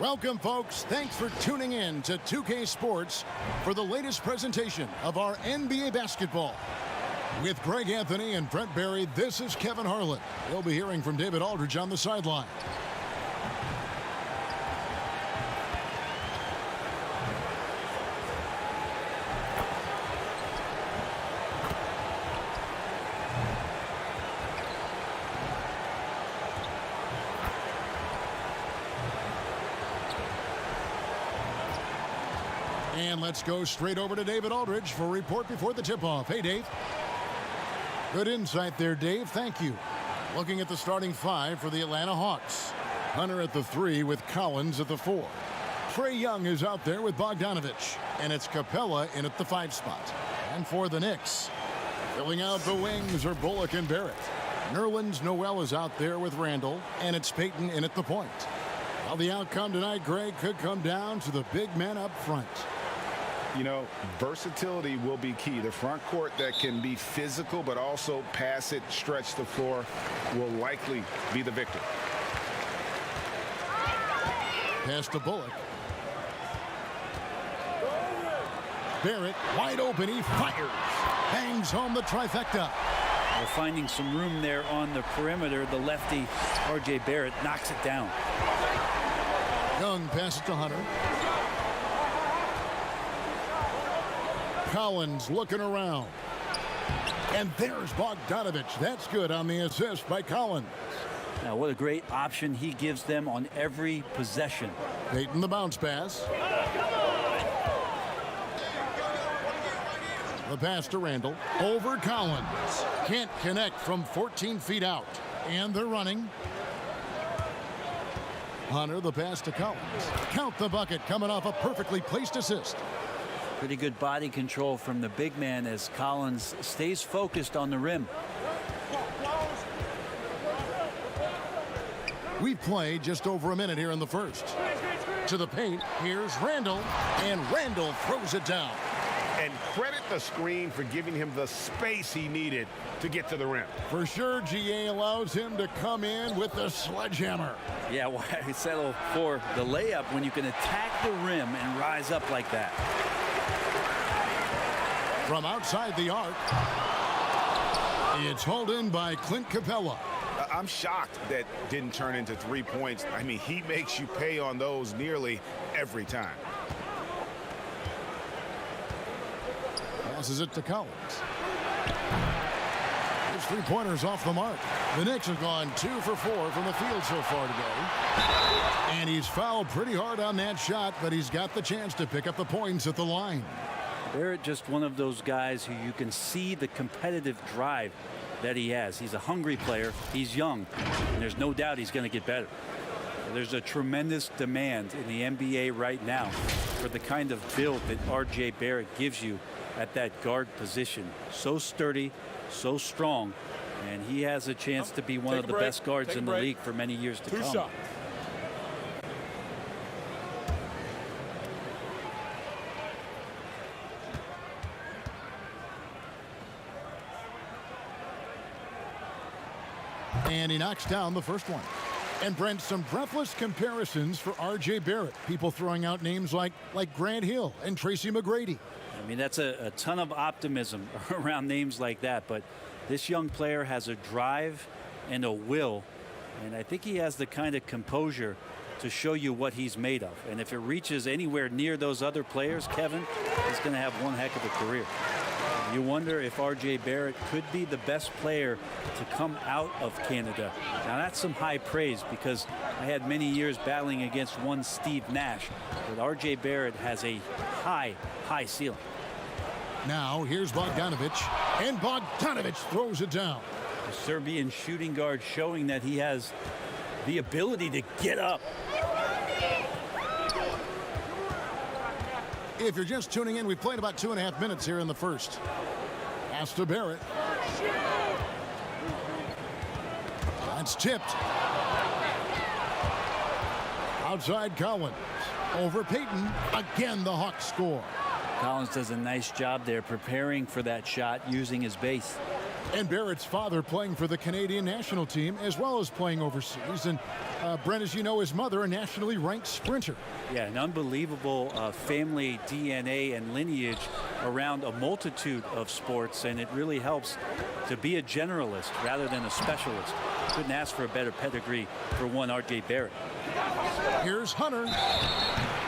Welcome, folks. Thanks for tuning in to 2K Sports for the latest presentation of our NBA basketball. With Greg Anthony and Brent Barry, this is Kevin Harlan. We'll be hearing from David Aldridge on the sideline. And let's go straight over to David Aldridge for a report before the tip-off. Hey, Dave. Good insight there, Dave. Thank you. Looking at the starting five for the Atlanta Hawks. Hunter at the 3 with Collins at the 4. Trae Young is out there with Bogdanovich. And it's Capella in at the 5 spot. And for the Knicks, filling out the wings are Bullock and Barrett. Nerlens Noel is out there with Randall. And it's Payton in at the point. Well, the outcome tonight, Greg, could come down to the big men up front. You know, versatility will be key. The front court that can be physical but also pass it, stretch the floor will likely be the victor. Pass to Bullock. Barrett wide open. He fires. Bangs home the trifecta. They're finding some room there on the perimeter. The lefty, R.J. Barrett, knocks it down. Young passes to Hunter. Collins looking around. And there's Bogdanovich. That's good on the assist by Collins. Now, what a great option he gives them on every possession. Payton the bounce pass. The pass to Randall. Over Collins. Can't connect from 14 feet out. And they're running. Hunter, the pass to Collins. Count the bucket coming off a perfectly placed assist. Pretty good body control from the big man as Collins stays focused on the rim. We've played just over a minute here in the first. To the paint, here's Randall, and Randall throws it down. And credit the screen for giving him the space he needed to get to the rim. For sure, GA allows him to come in with the sledgehammer. Yeah, why settle for the layup when you can attack the rim and rise up like that? From outside the arc, it's hauled in by Clint Capella. I'm shocked that didn't turn into 3 points. I mean, he makes you pay on those nearly every time. Passes it to Collins. His three-pointers off the mark. The Knicks have gone 2 for 4 from the field so far today. And he's fouled pretty hard on that shot, but he's got the chance to pick up the points at the line. Barrett, just one of those guys who you can see the competitive drive that he has. He's a hungry player. He's young, and there's no doubt he's going to get better. There's a tremendous demand in the NBA right now for the kind of build that R.J. Barrett gives you at that guard position. So sturdy, so strong, and he has a chance to be one of the best guards in the league for many years to come. Shots. And he knocks down the first one. And Brent, some breathless comparisons for R.J. Barrett. People throwing out names like Grant Hill and Tracy McGrady. I mean, that's a ton of optimism around names like that. But this young player has a drive and a will. And I think he has the kind of composure to show you what he's made of. And if it reaches anywhere near those other players, Kevin, he's going to have one heck of a career. You wonder if R.J. Barrett could be the best player to come out of Canada. Now, that's some high praise because I had many years battling against one Steve Nash. But R.J. Barrett has a high ceiling. Now, here's Bogdanovich. And Bogdanovich throws it down. The Serbian shooting guard showing that he has the ability to get up. If you're just tuning in, we've played about 2.5 minutes here in the first. Pass to Barrett. That's tipped. Outside Collins. Over Payton. Again, the Hawks score. Collins does a nice job there preparing for that shot using his base. And Barrett's father playing for the Canadian national team as well as playing overseas. And Brent, as you know, his mother, a nationally ranked sprinter. Yeah, an unbelievable family DNA and lineage around a multitude of sports, and it really helps to be a generalist rather than a specialist. Couldn't ask for a better pedigree for one R.J. Barrett. Here's Hunter.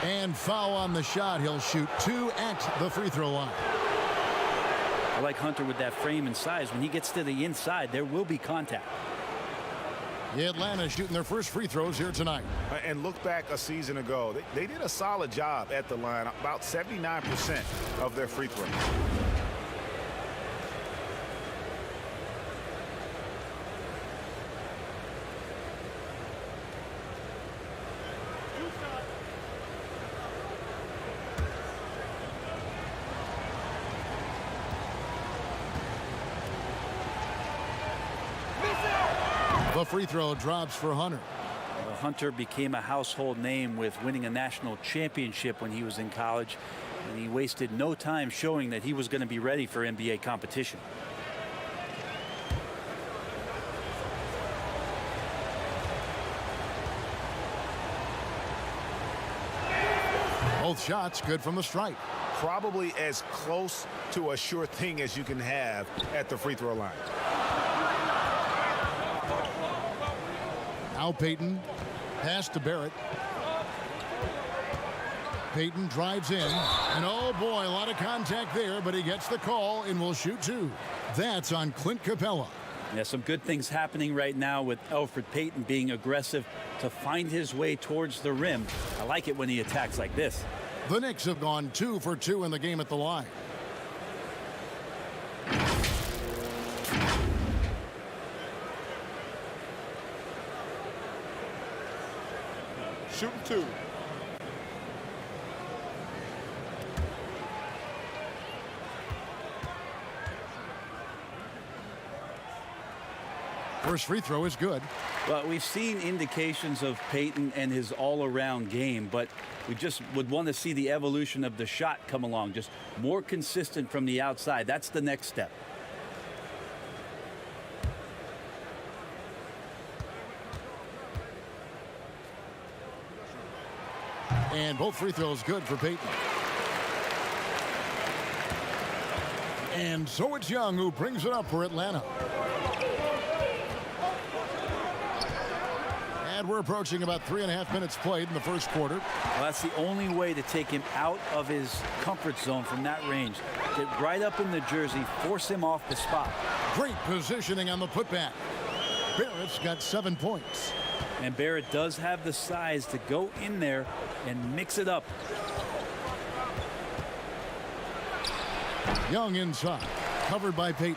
And foul on the shot. He'll shoot 2 at the free throw line. I like Hunter with that frame and size. When he gets to the inside, there will be contact. Atlanta shooting their first free throws here tonight. And look back a season ago. They did a solid job at the line, about 79% of their free throws. The free throw drops for Hunter. Hunter became a household name with winning a national championship when he was in college, and he wasted no time showing that he was going to be ready for NBA competition. Both shots good from the stripe. Probably as close to a sure thing as you can have at the free throw line. Now Payton. Pass to Barrett. Payton drives in. And oh boy, a lot of contact there, but he gets the call and will shoot 2. That's on Clint Capella. Yeah, some good things happening right now with Elfrid Payton being aggressive to find his way towards the rim. I like it when he attacks like this. The Knicks have gone 2 for 2 in the game at the line. Shooting 2. First free throw is good. Well, we've seen indications of Payton and his all-around game, but we just would want to see the evolution of the shot come along, just more consistent from the outside. That's the next step. And both free throws good for Payton. And so it's Young who brings it up for Atlanta. And we're approaching about 3.5 minutes played in the first quarter. Well, that's the only way to take him out of his comfort zone from that range. Get right up in the jersey, force him off the spot. Great positioning on the putback. Barrett's got 7 points. And Barrett does have the size to go in there and mix it up. Young inside, covered by Payton.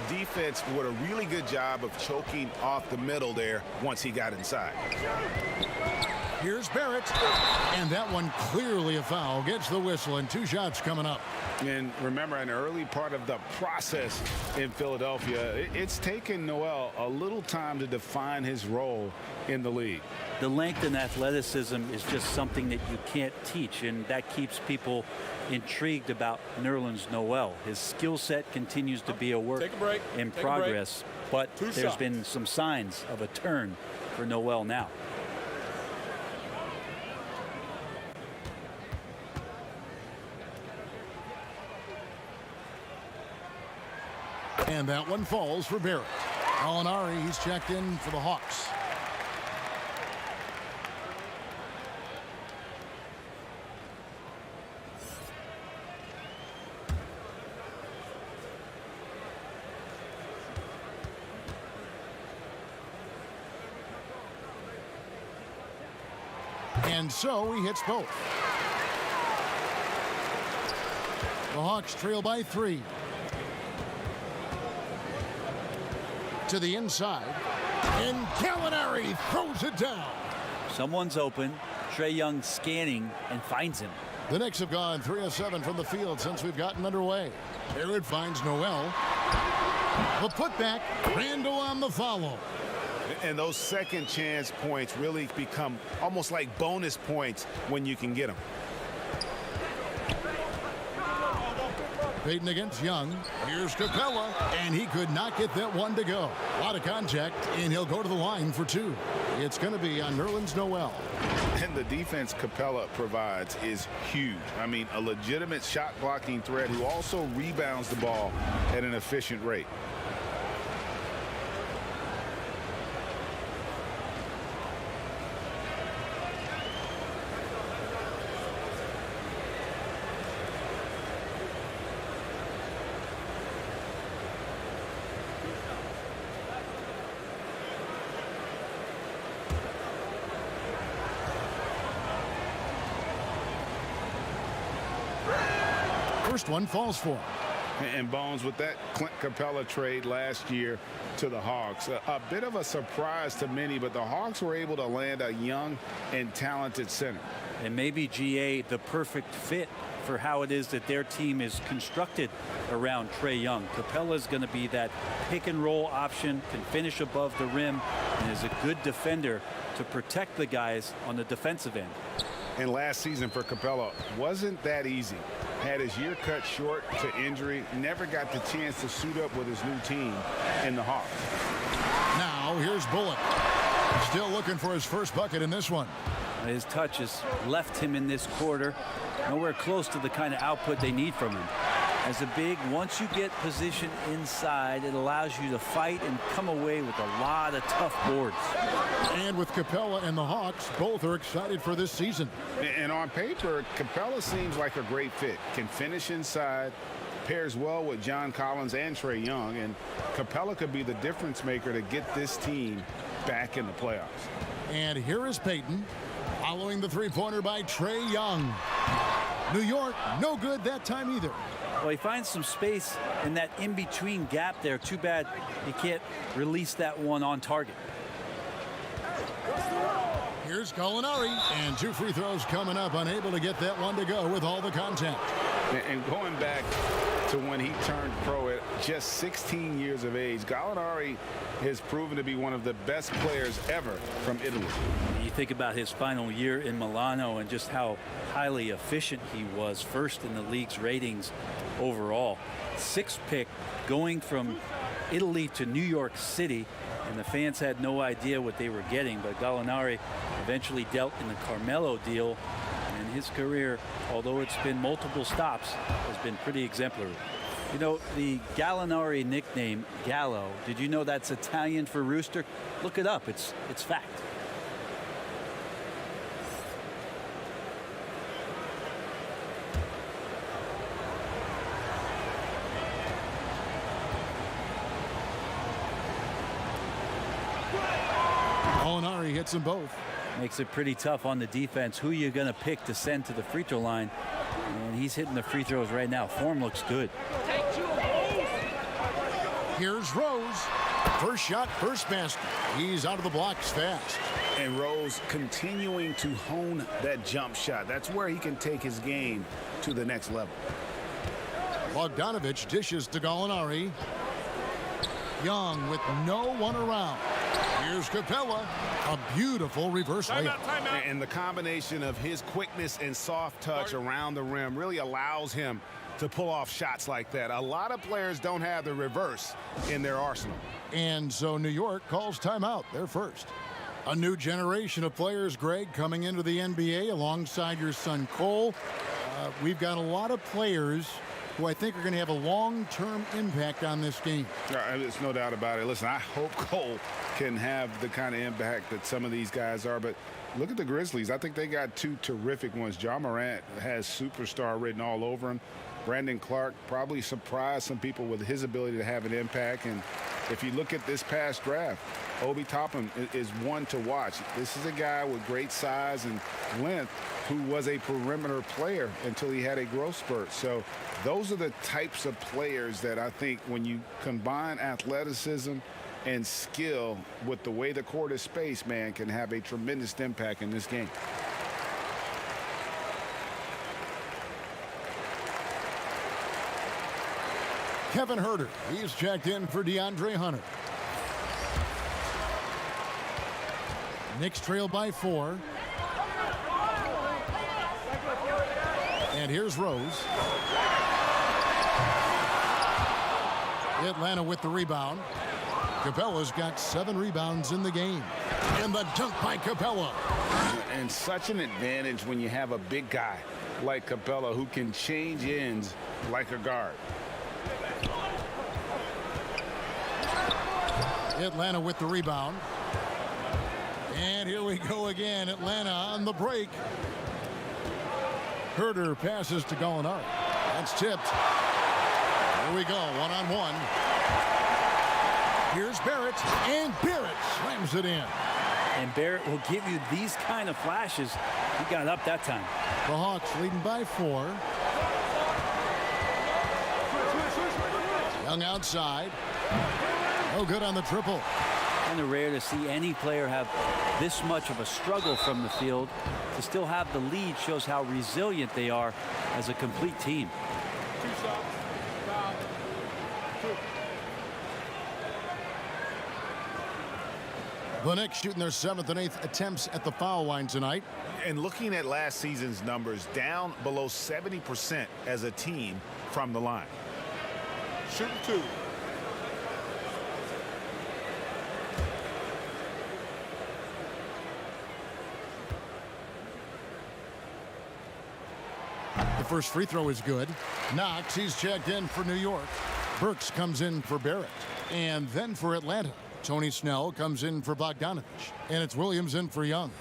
The defense did a really good job of choking off the middle there once he got inside. Here's Barrett. And that one clearly a foul. Gets the whistle and 2 shots coming up. And remember, an early part of the process in Philadelphia, it's taken Noel a little time to define his role in the league. The length and athleticism is just something that you can't teach, and that keeps people intrigued about Nerlens Noel. His skill set continues to be a work in progress, but there's been some signs of a turn for Noel now. And that one falls for Barrett. Alinari, he's checked in for the Hawks. And so he hits both. The Hawks trail by 3. To the inside, and Gallinari throws it down. Someone's open. Trae Young scanning and finds him. The Knicks have gone 3 of 7 from the field since we've gotten underway. Barrett finds Noel. The putback, Randall on the follow. And those second chance points really become almost like bonus points when you can get them. Payton against Young. Here's Capella, and he could not get that one to go. A lot of contact, and he'll go to the line for two. It's going to be on Nerlens Noel. And the defense Capella provides is huge. I mean, a legitimate shot blocking threat who also rebounds the ball at an efficient rate. First one falls for him. And Bones, with that Clint Capella trade last year to the Hawks, a bit of a surprise to many, but the Hawks were able to land a young and talented center. And maybe GA the perfect fit for how it is that their team is constructed around Trae Young. Capella is going to be that pick and roll option, can finish above the rim, and is a good defender to protect the guys on the defensive end. And last season for Capella wasn't that easy. Had his year cut short to injury, never got the chance to suit up with his new team in the Hawks. Now here's Bullock. Still looking for his first bucket in this one. His touch has left him in this quarter. Nowhere close to the kind of output they need from him. As a big, once you get position inside, it allows you to fight and come away with a lot of tough boards. And with Capella and the Hawks, both are excited for this season. And on paper, Capella seems like a great fit. Can finish inside, pairs well with John Collins and Trae Young, and Capella could be the difference maker to get this team back in the playoffs. And here is Payton, following the three-pointer by Trae Young. New York, no good that time either. Well, he finds some space in that in-between gap there. Too bad he can't release that one on target. Here's Gallinari, and two free throws coming up, unable to get that one to go with all the contact. And going back to when he turned pro at just 16 years of age, Gallinari has proven to be one of the best players ever from Italy. You think about his final year in Milano and just how highly efficient he was, first in the league's ratings overall. Sixth pick, going from Italy to New York City, and the fans had no idea what they were getting, but Gallinari eventually dealt in the Carmelo deal, and his career, although it's been multiple stops, has been pretty exemplary. You know, the Gallinari nickname, Gallo, did you know that's Italian for rooster? Look it up. It's fact. Gallinari hits them both. Makes it pretty tough on the defense. Who you're going to pick to send to the free throw line. And he's hitting the free throws right now. Form looks good. Here's Rose. First shot, first basket. He's out of the blocks fast. And Rose continuing to hone that jump shot. That's where he can take his game to the next level. Bogdanovich dishes to Gallinari. Young with no one around. Here's Capella. A beautiful reverse layup. And the combination of his quickness and soft touch around the rim really allows him to pull off shots like that. A lot of players don't have the reverse in their arsenal. And so New York calls timeout. They're first. A new generation of players, Greg, coming into the NBA alongside your son Cole. We've got a lot of players who I think are going to have a long-term impact on this game. There's no doubt about it. Listen, I hope Cole can have the kind of impact that some of these guys are, but look at the Grizzlies. I think they got two terrific ones. Ja Morant has superstar written all over him. Brandon Clark probably surprised some people with his ability to have an impact. And if you look at this past draft, Obi Toppin is one to watch. This is a guy with great size and length who was a perimeter player until he had a growth spurt. So those are the types of players that I think when you combine athleticism and skill with the way the court is spaced, man, can have a tremendous impact in this game. Kevin Huerter, he's checked in for DeAndre Hunter. Knicks trail by 4. And here's Rose. Atlanta with the rebound. Capella's got 7 rebounds in the game. And the dunk by Capella. And such an advantage when you have a big guy like Capella who can change ends like a guard. Atlanta with the rebound. And here we go again. Atlanta on the break. Herter passes to Gallinari. That's tipped. Here we go, one-on-one. Here's Barrett, and Barrett slams it in. And Barrett will give you these kind of flashes. He got up that time. The Hawks leading by 4. Young outside. No good on the triple. Kind of rare to see any player have this much of a struggle from the field. To still have the lead shows how resilient they are as a complete team. The Knicks shooting their 7th and 8th attempts at the foul line tonight. And looking at last season's numbers, down below 70% as a team from the line. Shooting 2. The first free throw is good. Knox, he's checked in for New York. Burks comes in for Barrett. And then for Atlanta, Tony Snell comes in for Bogdanovich. And it's Williams in for Young.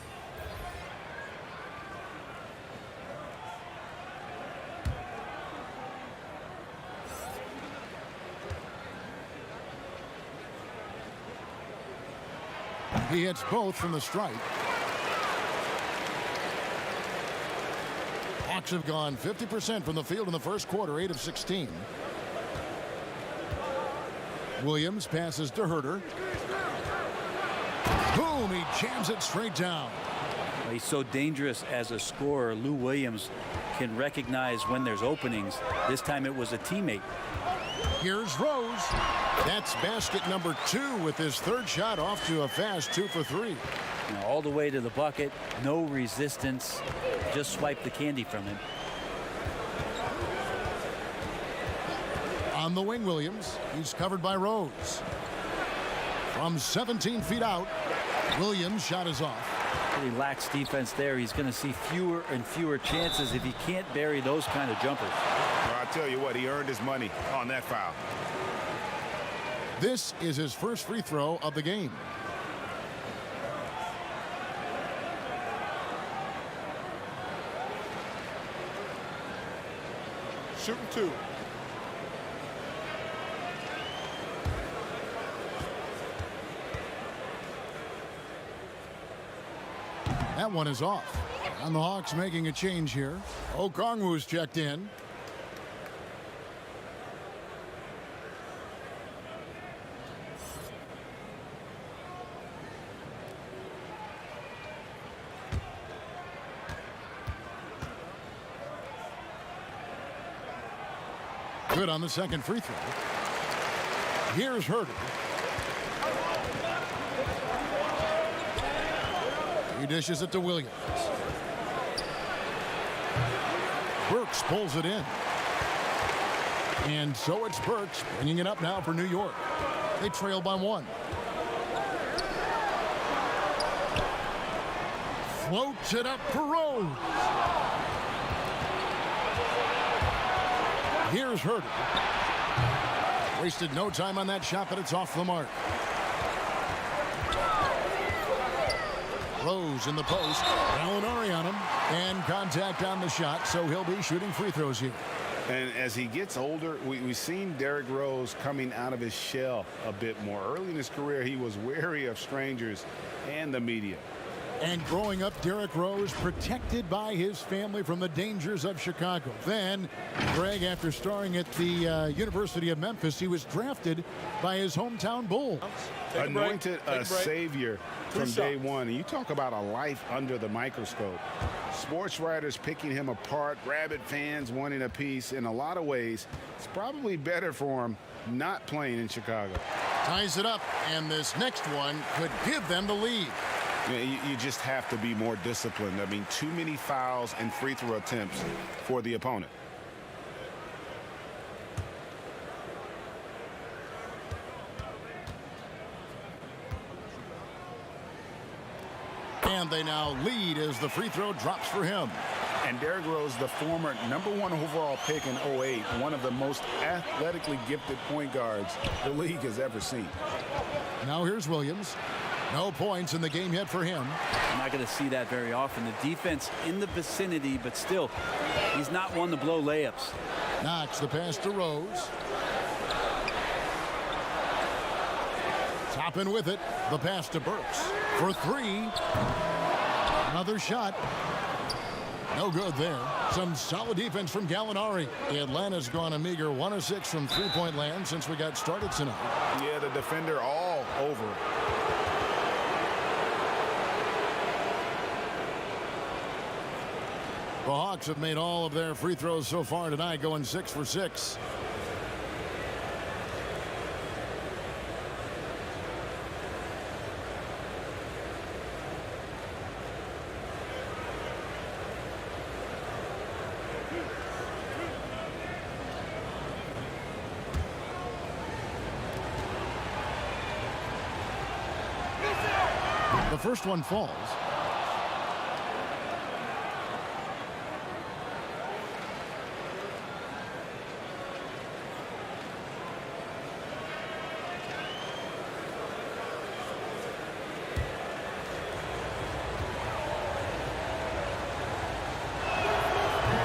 He hits both from the stripe. Hawks have gone 50% from the field in the first quarter, 8 of 16. Williams passes to Herter. Boom, he jams it straight down. Well, he's so dangerous as a scorer. Lou Williams can recognize when there's openings. This time it was a teammate. Here's Rose. That's basket number 2 with his 3rd shot off to a fast 2 for 3. Now, all the way to the bucket, no resistance. Just swipe the candy from him. On the wing, Williams. He's covered by Rose. From 17 feet out, Williams' shot is off. Pretty lax defense there. He's going to see fewer and fewer chances if he can't bury those kind of jumpers. Well, I tell you what, he earned his money on that foul. This is his first free throw of the game. Shooting 2. That one is off. And the Hawks making a change here. Okongwu's checked in. Good on the second free throw. Here's Herter. He dishes it to Williams. Burks pulls it in. And so it's Burks bringing it up now for New York. They trail by 1. Floats it up for Rose. Here's Herter. Wasted no time on that shot, but it's off the mark. Rose in the post. Gallinari on him. And contact on the shot, so he'll be shooting free throws here. And as he gets older, we've seen Derrick Rose coming out of his shell a bit more. Early in his career, he was wary of strangers and the media. And growing up, Derrick Rose protected by his family from the dangers of Chicago. Then, Greg, after starring at the University of Memphis, he was drafted by his hometown Bulls. Anointed a savior from day one. And you talk about a life under the microscope. Sports writers picking him apart, rabid fans wanting a piece. In a lot of ways, it's probably better for him not playing in Chicago. Ties it up, and this next one could give them the lead. You just have to be more disciplined. I mean, too many fouls and free throw attempts for the opponent. And they now lead as the free throw drops for him. And Derrick Rose, the former #1 overall pick in '08, one of the most athletically gifted point guards the league has ever seen. Now here's Williams. No points in the game yet for him. I'm not going to see that very often. The defense in the vicinity, but still, he's not one to blow layups. Knox the pass to Rose. Toppin with it. The pass to Burks for three. Another shot. No good there. Some solid defense from Gallinari. Atlanta's gone a meager 1 of 6 from three-point land since we got started tonight. Yeah, the defender all over it. The Hawks have made all of their free throws so far tonight, going 6 for 6. The first one falls.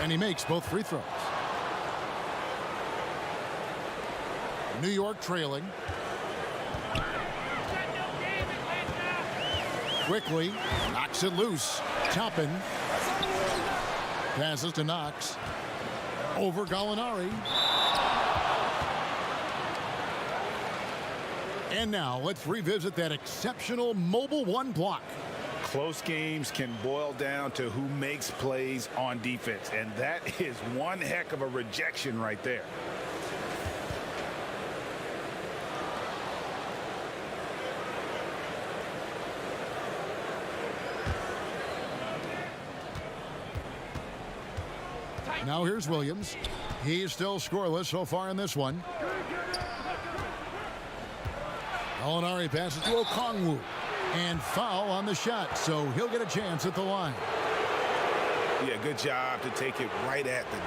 And he makes both free throws. New York trailing. Quickly knocks it loose. Toppin passes to Knox. Over Gallinari. And now let's revisit that exceptional mobile one block. Close games can boil down to who makes plays on defense, and that is one heck of a rejection right there. Now here's Williams. He's still scoreless so far in this one. Gallinari passes to Okongwu. And foul on the shot, so he'll get a chance at the line. Yeah, good job to take it right at the D.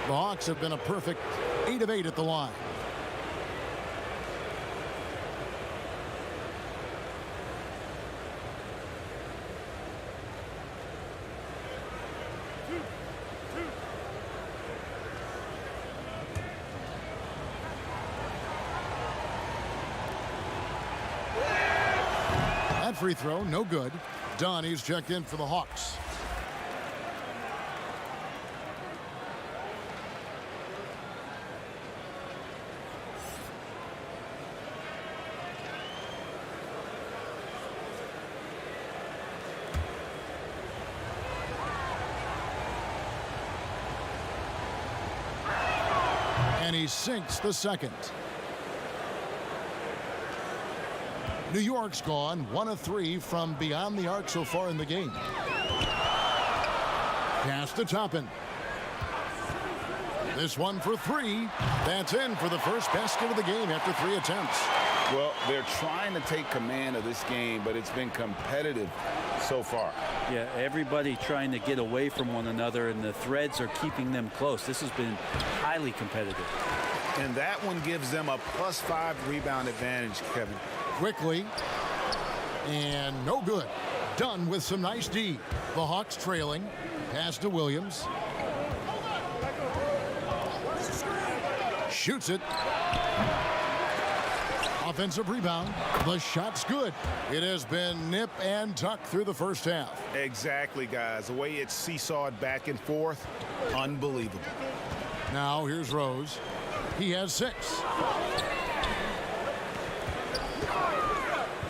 The Hawks have been a perfect 8 of 8 at the line. Free throw, no good. Dunn, he's checked in for the Hawks. And he sinks the second. New York's gone 1 of 3 from beyond the arc so far in the game. Pass to Toppin. This one for 3. That's in for the first basket of the game after 3 attempts. Well, they're trying to take command of this game, but it's been competitive so far. Yeah, everybody trying to get away from one another, and the threads are keeping them close. This has been highly competitive. And that one gives them a +5 rebound advantage, Kevin. Quickly. And no good. Dunn with some nice D. The Hawks trailing. Pass to Williams. Shoots it. Offensive rebound. The shot's good. It has been nip and tuck through the first half. Exactly, guys. The way it's seesawed back and forth, unbelievable. Now here's Rose. He has 6.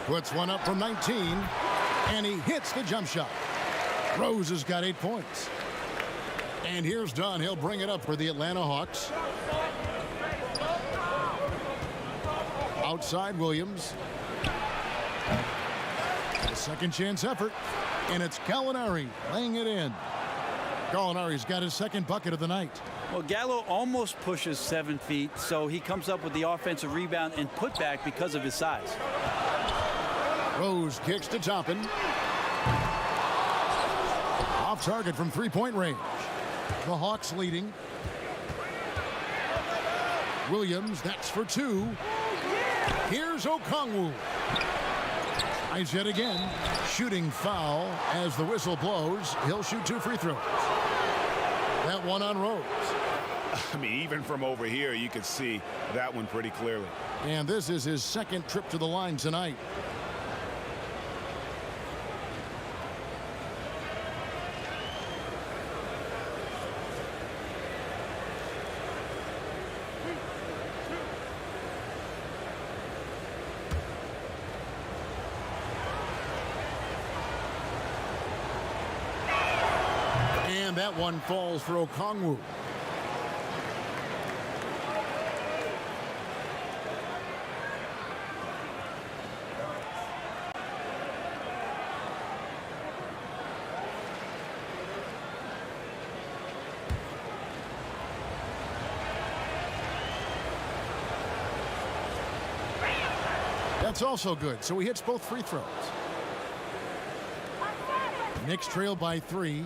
Puts one up from 19, and he hits the jump shot. Rose has got 8 points. And here's Dunn. He'll bring it up for the Atlanta Hawks. Outside Williams. A second chance effort, and it's Gallinari laying it in. Gallinari's got his second bucket of the night. Well, Gallo almost pushes 7 feet, so he comes up with the offensive rebound and putback because of his size. Rose kicks to Toppin. Off target from three-point range. The Hawks leading. Williams, that's for two. Here's Okongwu. Tries yet again. Shooting foul as the whistle blows. He'll shoot 2 free throws. That one on Rose. I mean, even from over here, you could see that one pretty clearly. And this is his second trip to the line tonight. And that one falls for Okongwu. That's also good, so he hits both free throws. Knicks trail by 3.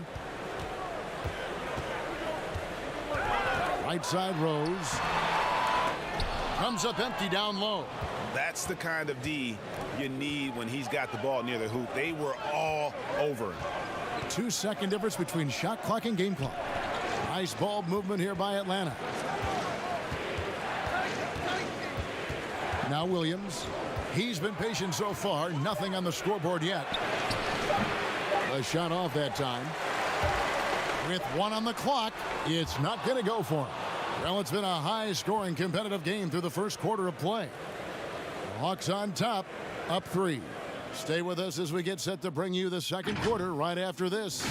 Right side Rose. Comes up empty down low. That's the kind of D you need when he's got the ball near the hoop. They were all over him. 2-second difference between shot clock and game clock. Nice ball movement here by Atlanta. Now Williams. He's been patient so far. Nothing on the scoreboard yet. A shot off that time. With 1 on the clock, it's not going to go for him. Well, it's been a high-scoring competitive game through the first quarter of play. The Hawks on top, up 3. Stay with us as we get set to bring you the second quarter right after this.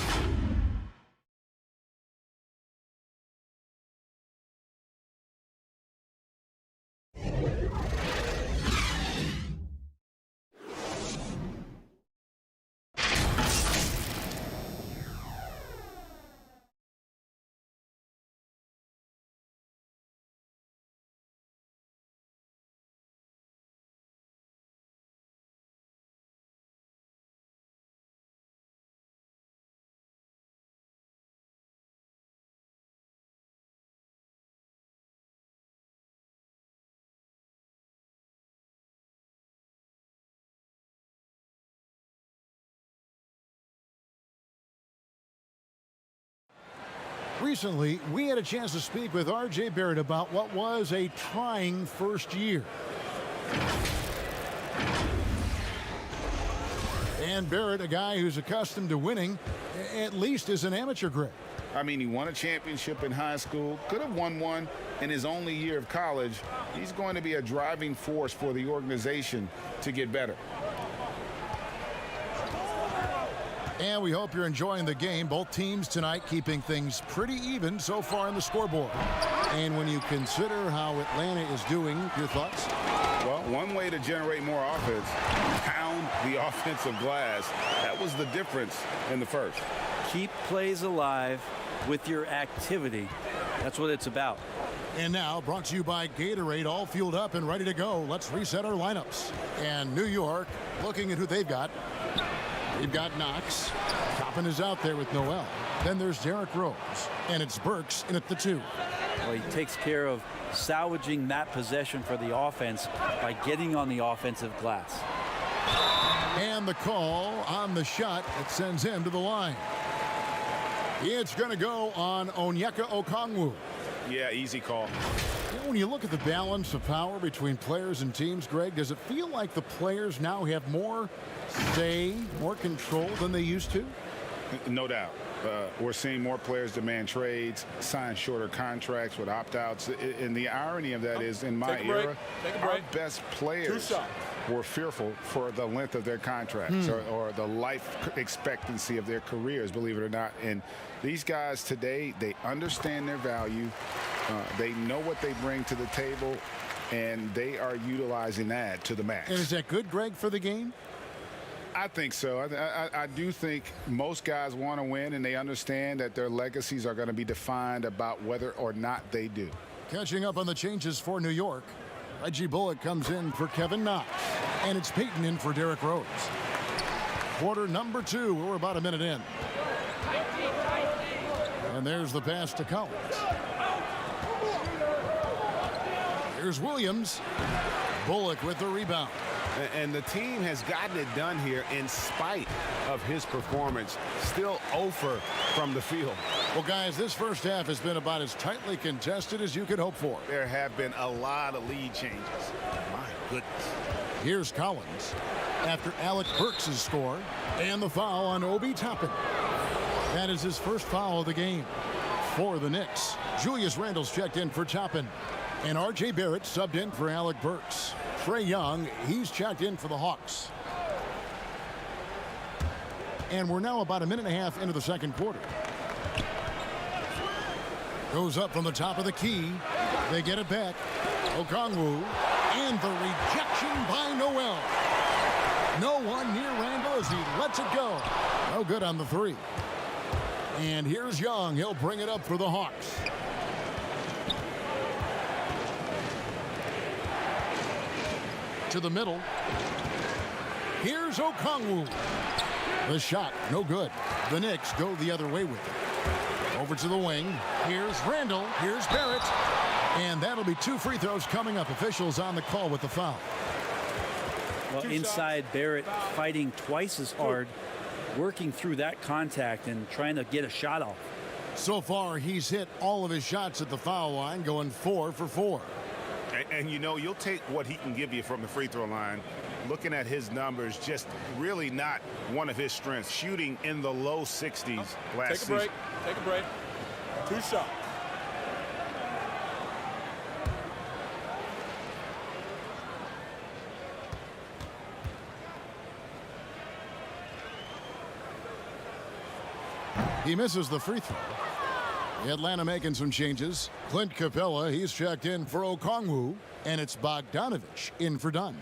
Recently, we had a chance to speak with R.J. Barrett about what was a trying first year. And Barrett, a guy who's accustomed to winning, at least as an amateur grade. I mean, he won a championship in high school, could have won one in his only year of college. He's going to be a driving force for the organization to get better. And we hope you're enjoying the game. Both teams tonight keeping things pretty even so far on the scoreboard. And when you consider how Atlanta is doing, your thoughts? Well, one way to generate more offense, pound the offensive glass. That was the difference in the first. Keep plays alive with your activity. That's what it's about. And now, brought to you by Gatorade, all fueled up and ready to go. Let's reset our lineups. And New York, looking at who they've got. They've got Knox. Toppin is out there with Noel. Then there's Derrick Rose. And it's Burks in at the 2. Well, he takes care of salvaging that possession for the offense by getting on the offensive glass. And the call on the shot that sends him to the line. It's going to go on Onyeka Okongwu. Yeah, easy call. You know, when you look at the balance of power between players and teams, Greg, does it feel like the players now have more say, more control than they used to? No doubt. We're seeing more players demand trades, sign shorter contracts with opt-outs. And the irony of that is, in my era, our best players were fearful for the length of their contracts or the life expectancy of their careers, believe it or not. And these guys today, they understand their value. They know what they bring to the table, and they are utilizing that to the max. And is that good, Greg, for the game? I think so. I do think most guys want to win, and they understand that their legacies are going to be defined about whether or not they do. Catching up on the changes for New York, Reggie Bullock comes in for Kevin Knox, and it's Peyton in for Derrick Rose. Quarter number 2. We're about a minute in. And there's the pass to Collins. Here's Williams. Bullock with the rebound. And the team has gotten it done here in spite of his performance. Still 0 from the field. Well, guys, this first half has been about as tightly contested as you could hope for. There have been a lot of lead changes. My goodness. Here's Collins after Alec Burks' score and the foul on Obi Toppin. That is his first foul of the game for the Knicks. Julius Randle's checked in for Toppin, and R.J. Barrett subbed in for Alec Burks. Trae Young, he's checked in for the Hawks. And we're now about a minute and a half into the second quarter. Goes up from the top of the key. They get it back. Okongwu, and the rejection by Noel. No one near Randle as he lets it go. No good on the three. And here's Young. He'll bring it up for the Hawks. To the middle. Here's Okongwu. The shot, no good. The Knicks go the other way with it. Over to the wing. Here's Randle. Here's Barrett. And that'll be 2 free throws coming up. Officials on the call with the foul. Well, inside, Barrett fighting twice as hard, working through that contact and trying to get a shot off. So far, he's hit all of his shots at the foul line, going 4 for 4. And you know, you'll take what he can give you from the free throw line. Looking at his numbers, just really not one of his strengths. Shooting in the low 60s last season. Take a break. 2 shots. He misses the free throw. Atlanta making some changes. Clint Capella, he's checked in for Okongwu, and it's Bogdanovich in for Dunn.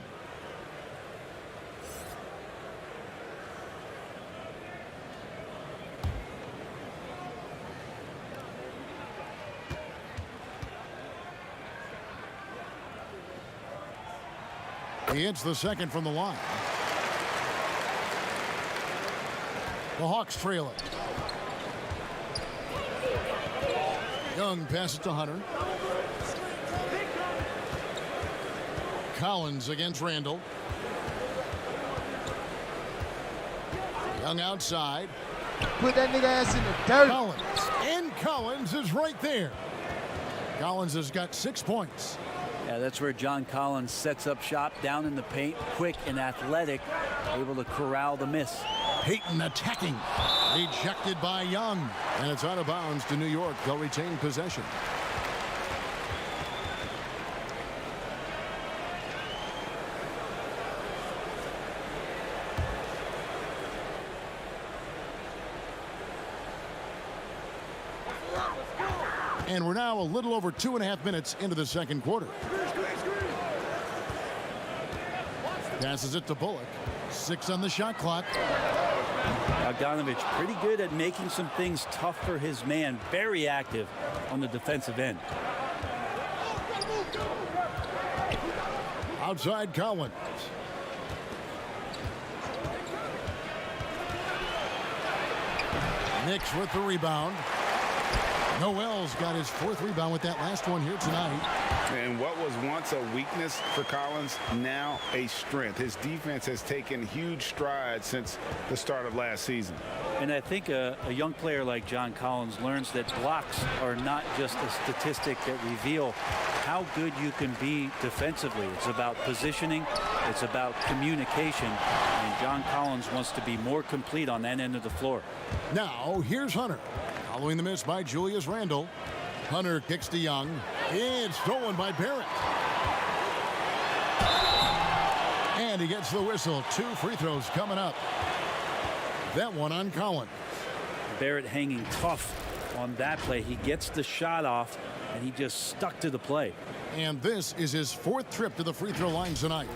He hits the second from the line. The Hawks trail it. Young passes to Hunter. Collins against Randle. Young outside. Put that nigga ass in the dirt. Collins. And Collins is right there. Collins has got 6 points. Yeah, that's where John Collins sets up shop down in the paint, quick and athletic, able to corral the miss. Payton attacking. Rejected by Young. And it's out of bounds to New York. They'll retain possession. And we're now a little over 2.5 minutes into the second quarter. Passes it to Bullock. 6 on the shot clock. Bogdanovich pretty good at making some things tough for his man. Very active on the defensive end. Outside Collins. Knicks with the rebound. Noel's got his 4th rebound with that last one here tonight. And what was once a weakness for Collins, now a strength. His defense has taken huge strides since the start of last season. And I think a young player like John Collins learns that blocks are not just a statistic that reveal how good you can be defensively. It's about positioning. It's about communication. And John Collins wants to be more complete on that end of the floor. Now, here's Hunter. Following the miss by Julius Randle. Hunter kicks to Young. It's stolen by Barrett. And he gets the whistle. 2 free throws coming up. That one on Collins. Barrett hanging tough on that play. He gets the shot off, and he just stuck to the play. And this is his 4th trip to the free throw line tonight.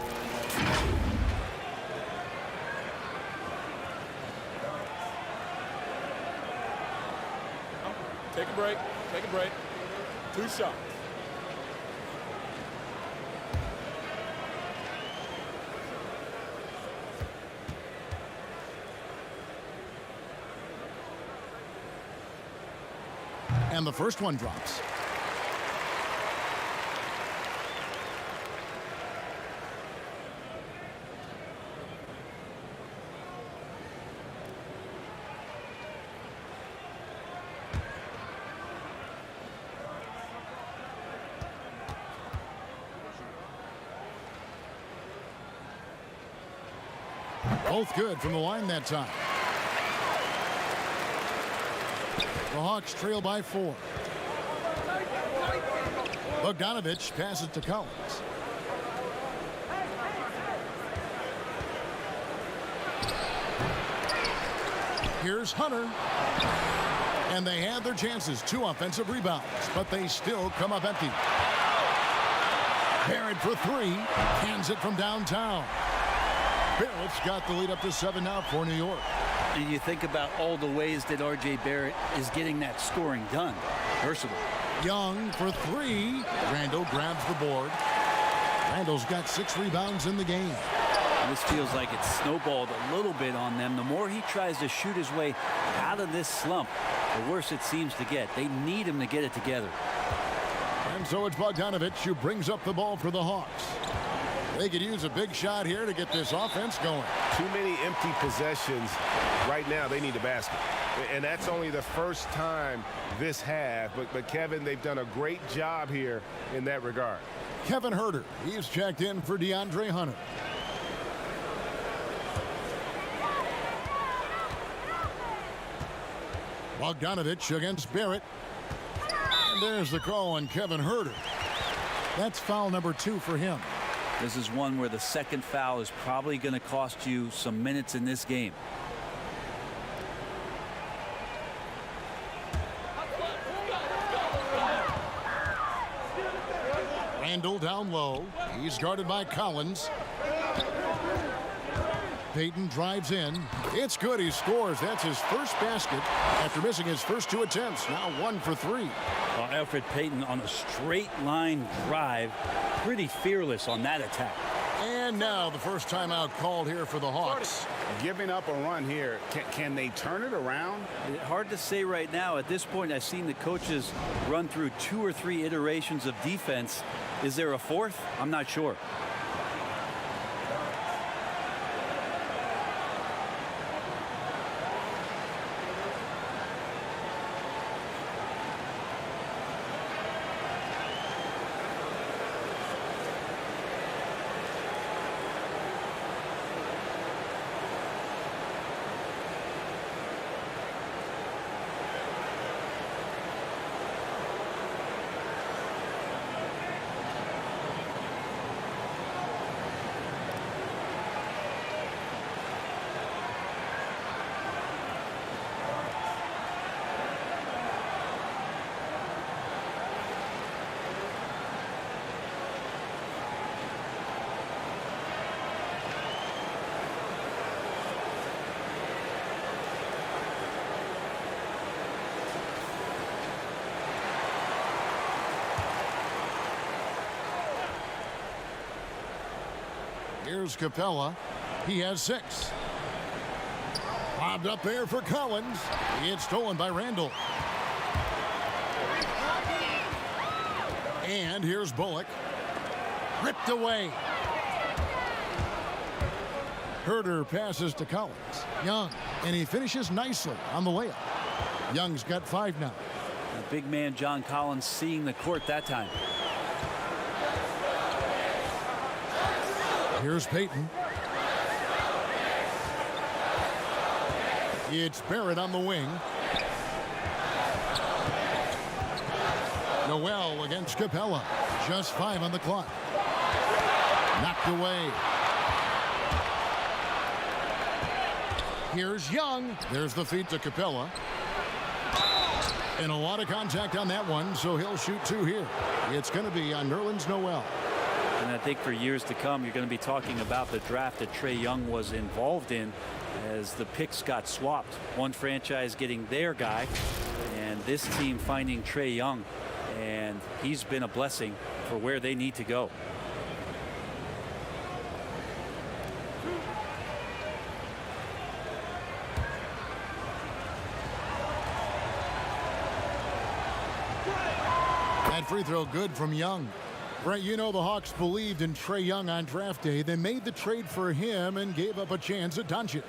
Take a break. Take a break. 2 shots. And the first one drops. Both good from the line that time. The Hawks trail by 4. Bogdanovich passes to Collins. Here's Hunter. And they had their chances. 2 offensive rebounds, but they still come up empty. Barrett for 3. Hands it from downtown. Barrett's got the lead up to 7 now for New York. And you think about all the ways that R.J. Barrett is getting that scoring done. Versatile. Young for 3. Randall grabs the board. Randall's got 6 rebounds in the game. And this feels like it's snowballed a little bit on them. The more he tries to shoot his way out of this slump, the worse it seems to get. They need him to get it together. And so it's Bogdanovich who brings up the ball for the Hawks. They could use a big shot here to get this offense going. Too many empty possessions. Right now, they need a basket. And that's only the first time this half. But Kevin, they've done a great job here in that regard. Kevin Huerter, he's checked in for DeAndre Hunter. Bogdanovich against Barrett. And there's the call on Kevin Huerter. That's foul number 2 for him. This is one where the second foul is probably going to cost you some minutes in this game. Randall down low. He's guarded by Collins. Payton drives in. It's good. He scores. That's his first basket after missing his first 2 attempts. Now 1 for 3. Well, Alfred Payton on a straight line drive. Pretty fearless on that attack. And now the first timeout called here for the Hawks. Giving up a run here. Can they turn it around? Hard to say right now. At this point, I've seen the coaches run through 2 or 3 iterations of defense. Is there a 4th? I'm not sure. Here's Capella. He has 6. Bobbed up there for Collins. It's stolen by Randall. And here's Bullock. Ripped away. Huerter passes to Collins. Young. And he finishes nicely on the layup. Young's got 5 now. The big man John Collins seeing the court that time. Here's Payton. It's Barrett on the wing. Noel against Capella. Just 5 on the clock. Knocked away. Here's Young. There's the feed to Capella. And a lot of contact on that one, so he'll shoot 2 here. It's going to be on Nerlens Noel. And I think for years to come, you're going to be talking about the draft that Trae Young was involved in as the picks got swapped. One franchise getting their guy, and this team finding Trae Young. And he's been a blessing for where they need to go. That free throw good from Young. Brett, you know the Hawks believed in Trae Young on draft day. They made the trade for him and gave up a chance at Doncic.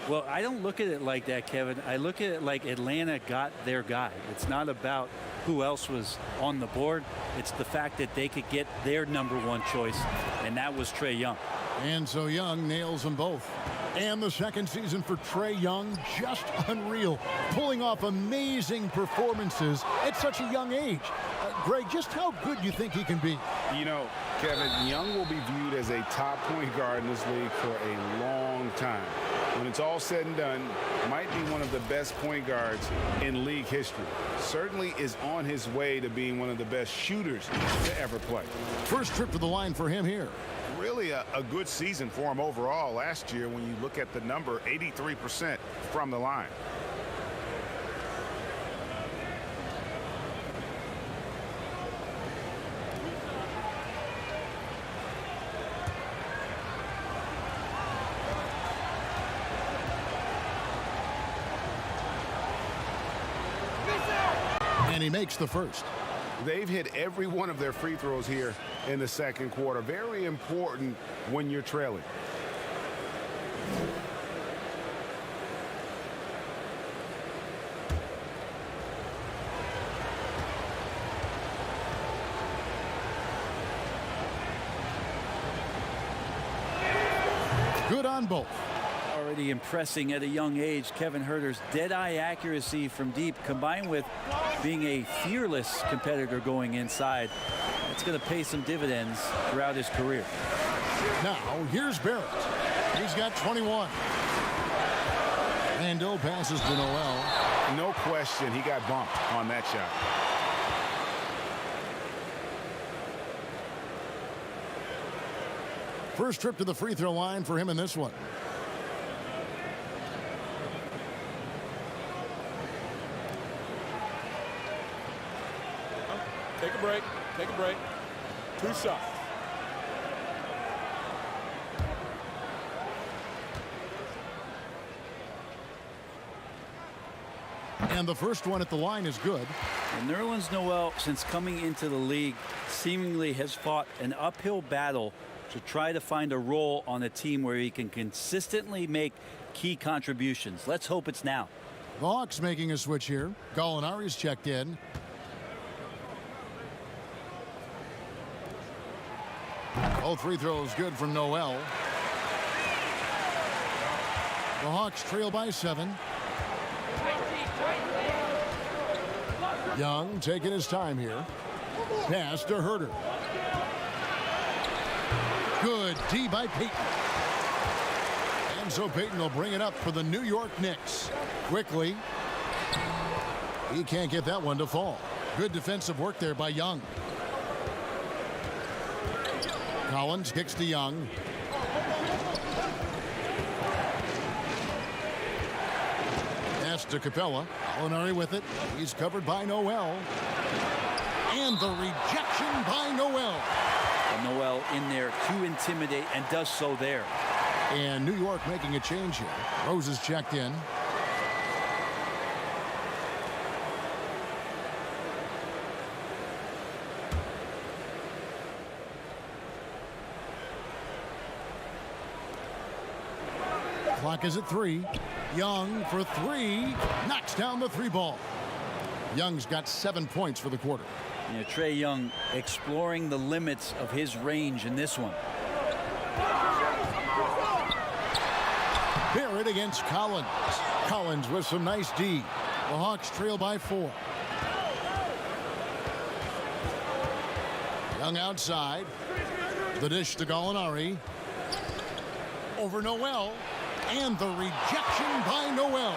Well, I don't look at it like that, Kevin. I look at it like Atlanta got their guy. It's not about who else was on the board. It's the fact that they could get their #1 choice, and that was Trae Young. And so Young nails them both. And the second season for Trae Young, just unreal. Pulling off amazing performances at such a young age. Greg, just how good do you think he can be? You know, Kevin, Young will be viewed as a top point guard in this league for a long time. When it's all said and done, might be one of the best point guards in league history. Certainly is on his way to being one of the best shooters to ever play. First trip to the line for him here. Really a good season for him overall last year when you look at the number, 83% from the line. And he makes the first. They've hit every one of their free throws here in the second quarter. Very important when you're trailing. Good on both. Already impressing at a young age. Kevin Huerter's dead-eye accuracy from deep, combined with being a fearless competitor going inside, it's going to pay some dividends throughout his career. Now, here's Barrett. He's got 21. Randall passes to Noel. No question, he got bumped on that shot. First trip to the free throw line for him in this one. Take a break. Take a break. 2 shots. And the first one at the line is good. And Nerlens Noel, since coming into the league, seemingly has fought an uphill battle to try to find a role on a team where he can consistently make key contributions. Let's hope it's now. The Hawks making a switch here. Gallinari's checked in. All free throws good from Noel. The Hawks trail by 7. Young taking his time here. Pass to Huerter. Good D by Payton. And so Payton will bring it up for the New York Knicks. Quickly. He can't get that one to fall. Good defensive work there by Young. Collins kicks to Young. Pass to Capella. Gallinari with it. He's covered by Noel. And the rejection by Noel. And Noel in there to intimidate, and does so there. And New York making a change here. Rose is checked in. Clock is at 3. Young for 3. Knocks down the 3 ball. Young's got 7 points for the quarter. You know, Trae Young exploring the limits of his range in this one. Barrett against Collins. Collins with some nice D. The Hawks trail by 4. Young outside. The dish to Gallinari. Over Noel. And the rejection by Noel.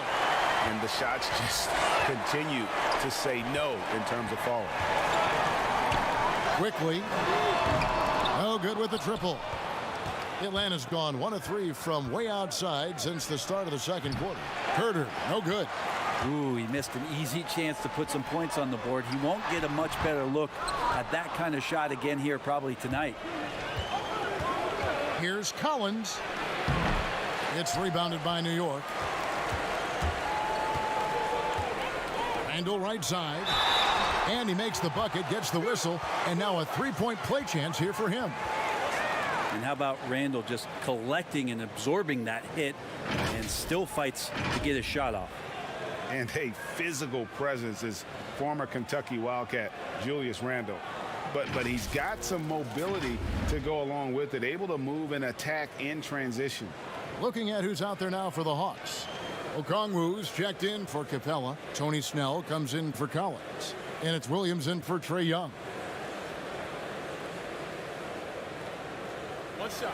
And the shots just continue to say no in terms of falling. Quickly. No good with the triple. Atlanta's gone 1 of 3 from way outside since the start of the second quarter. Huerter, no good. Ooh, he missed an easy chance to put some points on the board. He won't get a much better look at that kind of shot again here probably tonight. Here's Collins. It's rebounded by New York. Randall right side. And he makes the bucket, gets the whistle, and now a three-point play chance here for him. And how about Randall just collecting and absorbing that hit and still fights to get a shot off. And a physical presence is former Kentucky Wildcat Julius Randle. But he's got some mobility to go along with it, able to move and attack in transition. Looking at who's out there now for the Hawks. Okongwu's checked in for Capella. Tony Snell comes in for Collins. And it's Williams in for Trae Young. One shot.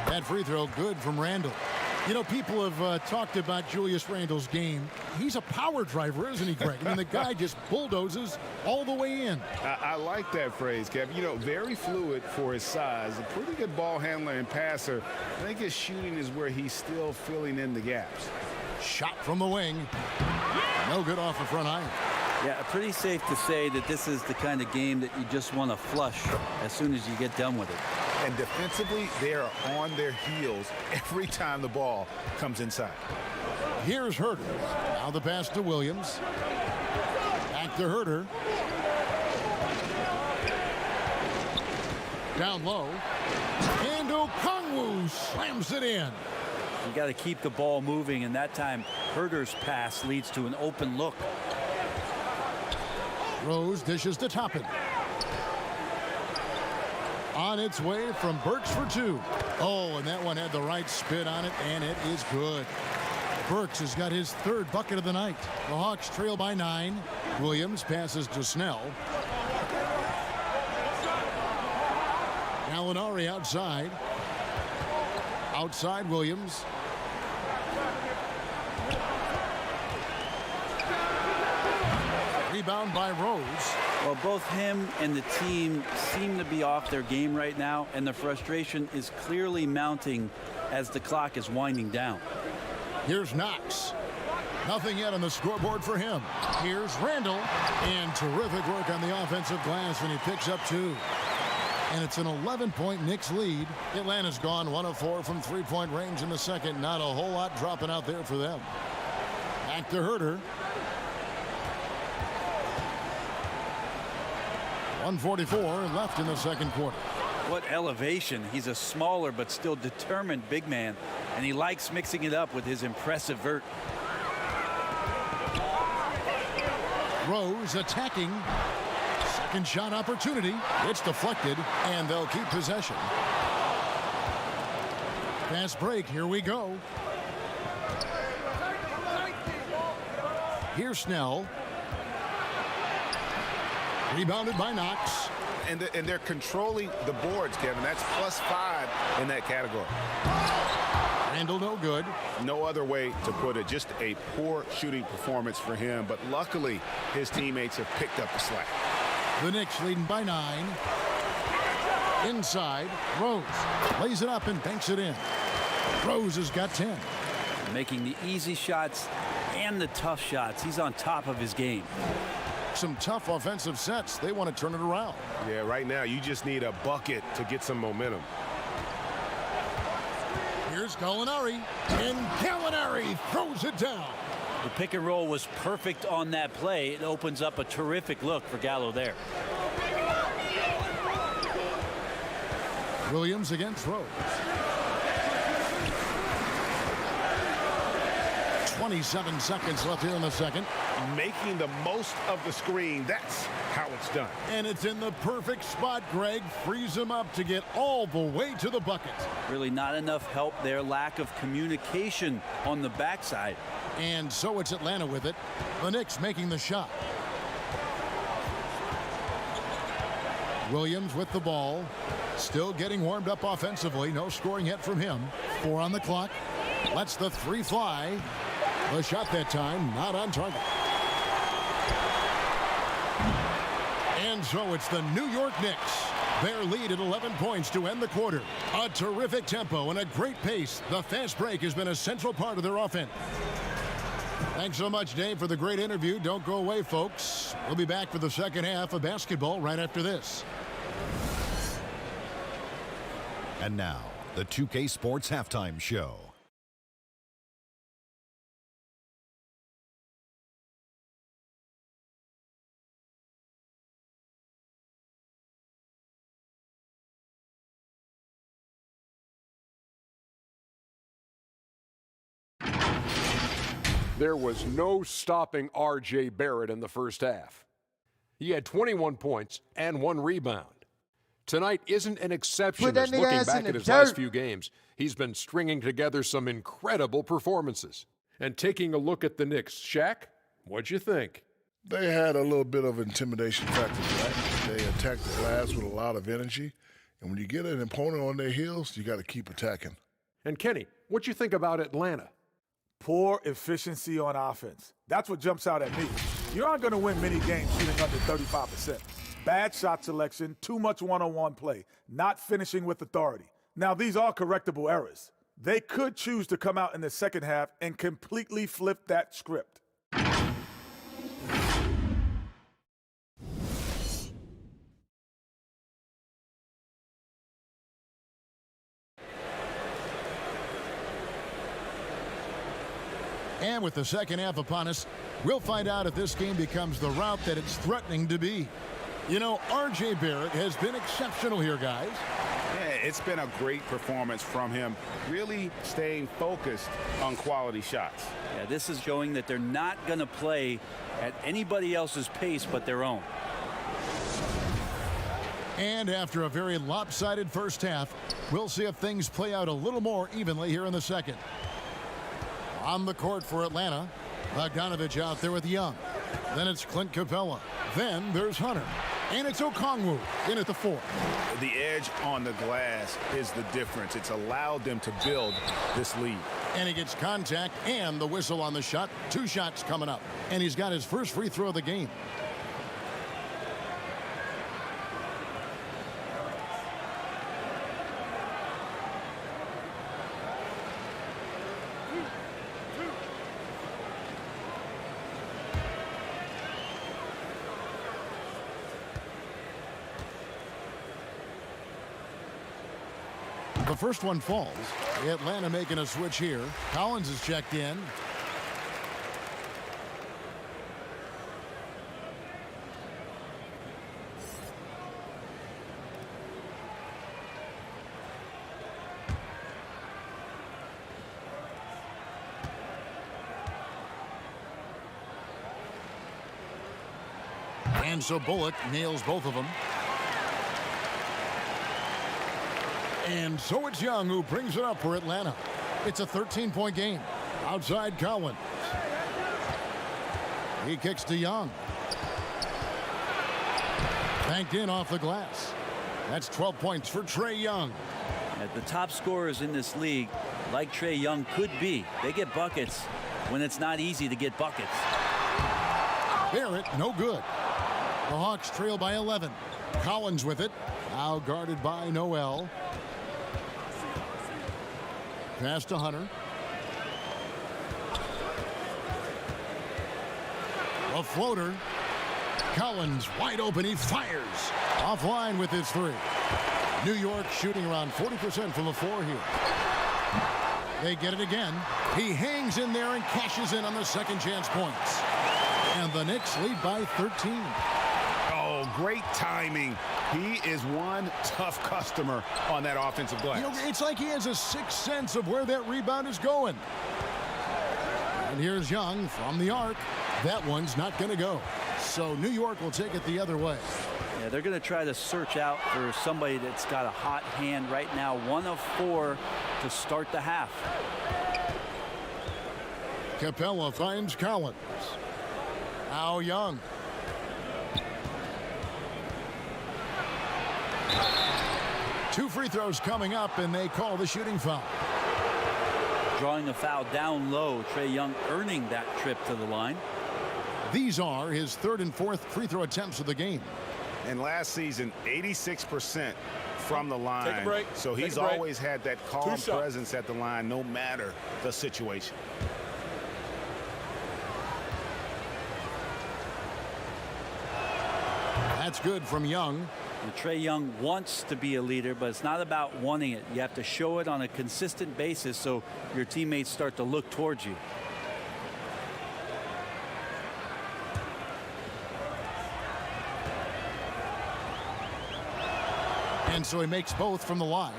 That free throw good from Randall. You know, people have talked about Julius Randle's game. He's a power driver, isn't he, Greg? I mean, the guy just bulldozes all the way in. I like that phrase, Kevin. You know, very fluid for his size. A pretty good ball handler and passer. I think his shooting is where he's still filling in the gaps. Shot from the wing. No good off the front iron. Yeah, pretty safe to say that this is the kind of game that you just want to flush as soon as you get done with it. And defensively, they are on their heels every time the ball comes inside. Here's Herter. Now the pass to Williams. Back to Herter. Down low. And Okongwu slams it in. You got to keep the ball moving, and that time Herter's pass leads to an open look. Rose dishes to Toppin. On its way from Burks for two. Oh, and that one had the right spin on it, and it is good. Burks has got his third bucket of the night. The Hawks trail by 9. Williams passes to Snell. Gallinari outside. Outside Williams. Rebound by Rose. Well, both him and the team seem to be off their game right now, and the frustration is clearly mounting as the clock is winding down. Here's Knox. Nothing yet on the scoreboard for him. Here's Randall. And terrific work on the offensive glass, and he picks up 2. And it's an 11-point Knicks lead. Atlanta's gone 1 of 4 from three-point range in the second. Not a whole lot dropping out there for them. Back to Herter. 1:44 left in the second quarter. What elevation. He's a smaller but still determined big man, and he likes mixing it up with his impressive vert. Rose attacking. Second shot opportunity. It's deflected, and they'll keep possession. Fast break. Here we go. Here's Snell. Rebounded by Knox. And they're controlling the boards, Kevin. That's +5 in that category. Randall no good. No other way to put it. Just a poor shooting performance for him. But luckily, his teammates have picked up the slack. The Knicks leading by 9. Inside, Rose lays it up and banks it in. Rose has got 10. Making the easy shots and the tough shots. He's on top of his game. Some tough offensive sets. They want to turn it around. Yeah, right now you just need a bucket to get some momentum. Here's Gallinari, and Gallinari throws it down. The pick and roll was perfect on that play. It opens up a terrific look for Gallo there. Williams against Rose. 27 seconds left here in the second. Making the most of the screen. That's how it's done. And it's in the perfect spot, Greg. Frees him up to get all the way to the bucket. Really not enough help there. Lack of communication on the backside. And so it's Atlanta with it. The Knicks making the shot. Williams with the ball. Still getting warmed up offensively. No scoring yet from him. 4 on the clock. Lets the 3 fly. The shot that time not on target. And so it's the New York Knicks. Their lead at 11 points to end the quarter. A terrific tempo and a great pace. The fast break has been a central part of their offense. Thanks so much, Dave, for the great interview. Don't go away, folks. We'll be back for the second half of basketball right after this. And now, the 2K Sports Halftime Show. There was no stopping R.J. Barrett in the first half. He had 21 points and 1 rebound. Tonight isn't an exception as looking back at his last few games. He's been stringing together some incredible performances. And taking a look at the Knicks, Shaq, what'd you think? They had a little bit of intimidation factor tonight. They attacked the glass with a lot of energy. And when you get an opponent on their heels, you got to keep attacking. And Kenny, what'd you think about Atlanta? Poor efficiency on offense. That's what jumps out at me. You aren't going to win many games shooting under 35%. Bad shot selection, too much one-on-one play, not finishing with authority. Now, these are correctable errors. They could choose to come out in the second half and completely flip that script. And with the second half upon us, we'll find out if this game becomes the route that it's threatening to be. You know, R.J. Barrett has been exceptional here, guys. Yeah, it's been a great performance from him, really staying focused on quality shots. Yeah, this is showing that they're not going to play at anybody else's pace but their own. And after a very lopsided first half, we'll see if things play out a little more evenly here in the second. On the court for Atlanta, Bogdanovich out there with Young. Then it's Clint Capella. Then there's Hunter. And it's Okongwu in at the 4. The edge on the glass is the difference. It's allowed them to build this lead. And he gets contact and the whistle on the shot. 2 shots coming up. And he's got his first free throw of the game. The first one falls. Atlanta making a switch here. Collins is checked in. And so Bullock nails both of them. And so it's Young who brings it up for Atlanta. It's a 13-point game. Outside Collins. He kicks to Young. Banked in off the glass. That's 12 points for Trae Young. The top scorers in this league, like Trae Young could be, they get buckets when it's not easy to get buckets. Barrett, no good. The Hawks trail by 11. Collins with it. Now guarded by Noel. Pass to Hunter. A floater. Collins wide open. He fires. Offline with his 3. New York shooting around 40% from the 4 here. They get it again. He hangs in there and cashes in on the second chance points. And the Knicks lead by 13. Oh, great timing. He is one tough customer on that offensive glass. You know, it's like he has a sixth sense of where that rebound is going. And here's Young from the arc. That one's not going to go. So New York will take it the other way. Yeah, they're going to try to search out for somebody that's got a hot hand right now. 1 of 4 to start the half. Capella finds Collins. Now Young. Two free throws coming up, and they call the shooting foul. Drawing a foul down low. Trae Young earning that trip to the line. These are his 3rd and 4th free throw attempts of the game. And last season, 86% from the line. Take a break. So he's always had that calm presence at the line, no matter the situation. That's good from Young. And Trae Young wants to be a leader, but it's not about wanting it. You have to show it on a consistent basis so your teammates start to look towards you. And so he makes both from the line.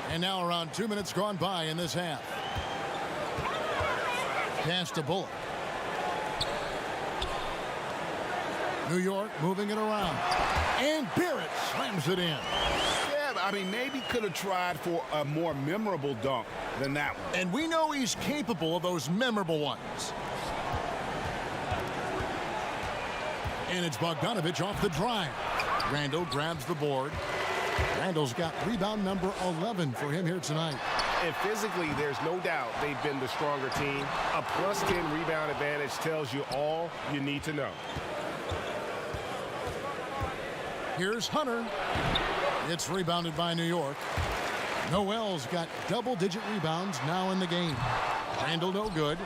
And now around 2 minutes gone by in this half. Pass to Bullock. New York moving it around. And Barrett slams it in. Yeah, I mean, maybe could have tried for a more memorable dunk than that one. And we know he's capable of those memorable ones. And it's Bogdanovich off the drive. Randle grabs the board. Randle's got rebound number 11 for him here tonight. And physically, there's no doubt they've been the stronger team. A +10 rebound advantage tells you all you need to know. Here's Hunter. It's rebounded by New York. Noel's got double-digit rebounds now in the game. Randle no good.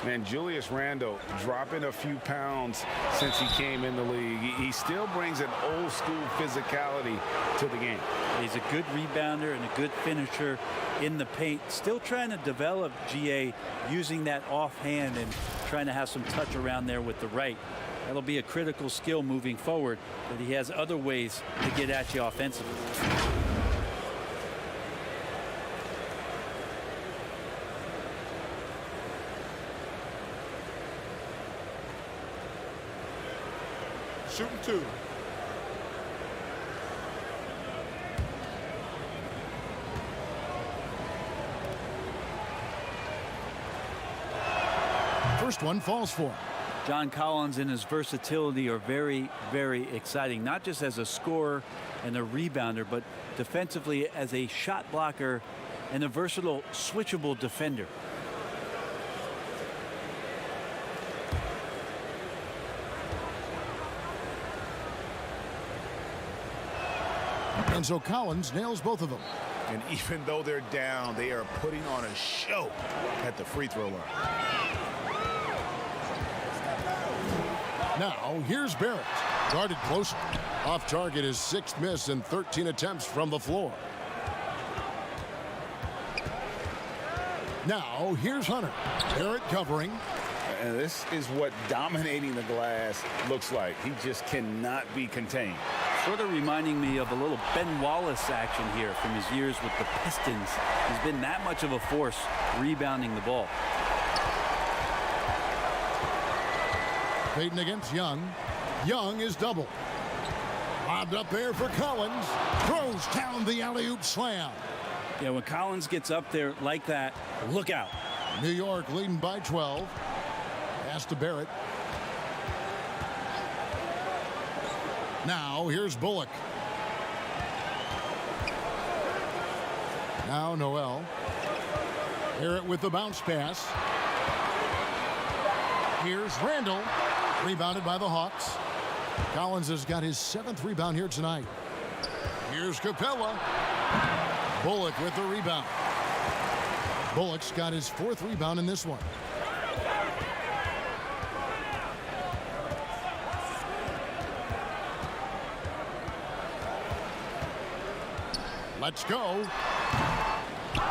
And Julius Randle dropping a few pounds since he came in the league. He still brings an old-school physicality to the game. He's a good rebounder and a good finisher in the paint. Still trying to develop GA using that offhand and trying to have some touch around there with the right. That'll be a critical skill moving forward, but he has other ways to get at you offensively. Shooting two. First one falls for him. John Collins and his versatility are very, very exciting, not just as a scorer and a rebounder, but defensively as a shot blocker and a versatile, switchable defender. And so Collins nails both of them. And even though they're down, they are putting on a show at the free throw line. Now, here's Barrett. Guarded closer. Off target, his 6th miss and 13 attempts from the floor. Now, here's Hunter. Barrett covering. And this is what dominating the glass looks like. He just cannot be contained. Sort of reminding me of a little Ben Wallace action here from his years with the Pistons. He's been that much of a force rebounding the ball. Payton against Young. Young is double. Lobbed up there for Collins. Throws down the alley-oop slam. Yeah, when Collins gets up there like that, look out. New York leading by 12. Pass to Barrett. Now, here's Bullock. Now, Noel. Barrett with the bounce pass. Here's Randle. Rebounded by the Hawks. Collins has got his 7th rebound here tonight. Here's Capella. Bullock with the rebound. Bullock's got his 4th rebound in this one. Let's go.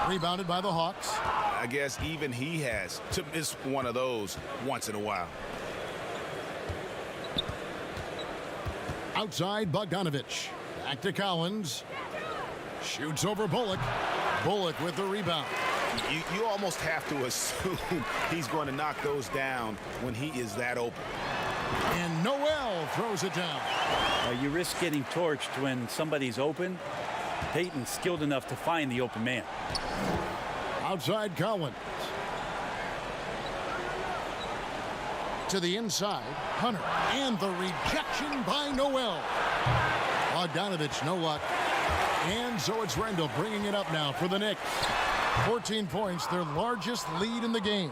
Rebounded by the Hawks. I guess even he has to miss one of those once in a while. Outside, Bogdanovich. Back to Collins. Shoots over Bullock. Bullock with the rebound. You almost have to assume he's going to knock those down when he is that open. And Noel throws it down. You risk getting torched when somebody's open. Payton's skilled enough to find the open man. Outside Collins. To the inside, Hunter. And the rejection by Noel. Bogdanovich, no luck. And so it's Randle bringing it up now for the Knicks. 14 points, their largest lead in the game.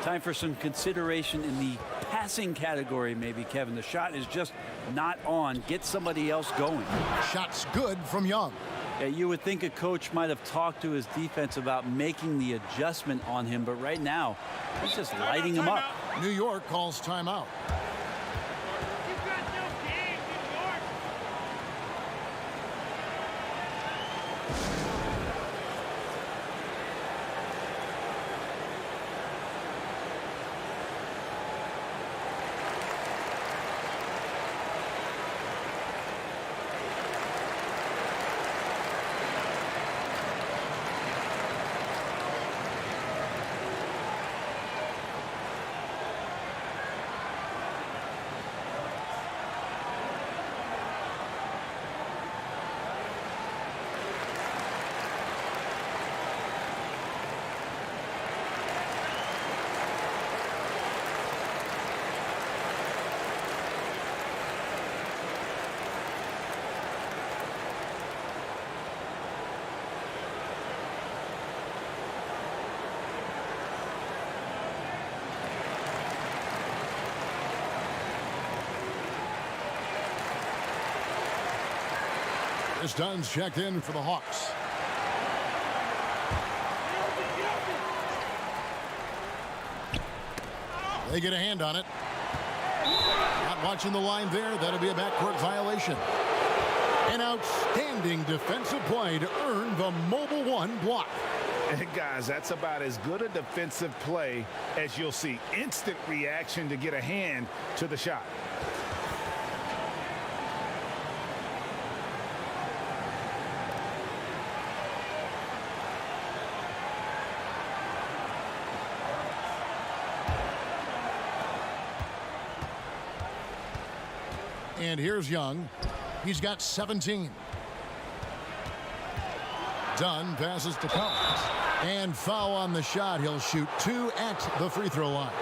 Time for some consideration in the passing category, maybe, Kevin. The shot is just not on. Get somebody else going. Shot's good from Young. Yeah, you would think a coach might have talked to his defense about making the adjustment on him, but right now, he's just lighting him up. New York calls timeout. This Dunn's checked in for the Hawks. They get a hand on it. Not watching the line there. That'll be a backcourt violation. An outstanding defensive play to earn the mobile one block. And guys, that's about as good a defensive play as you'll see. Instant reaction to get a hand to the shot. And here's Young. He's got 17. Dunn passes to Collins. And foul on the shot. He'll shoot 2 at the free throw line.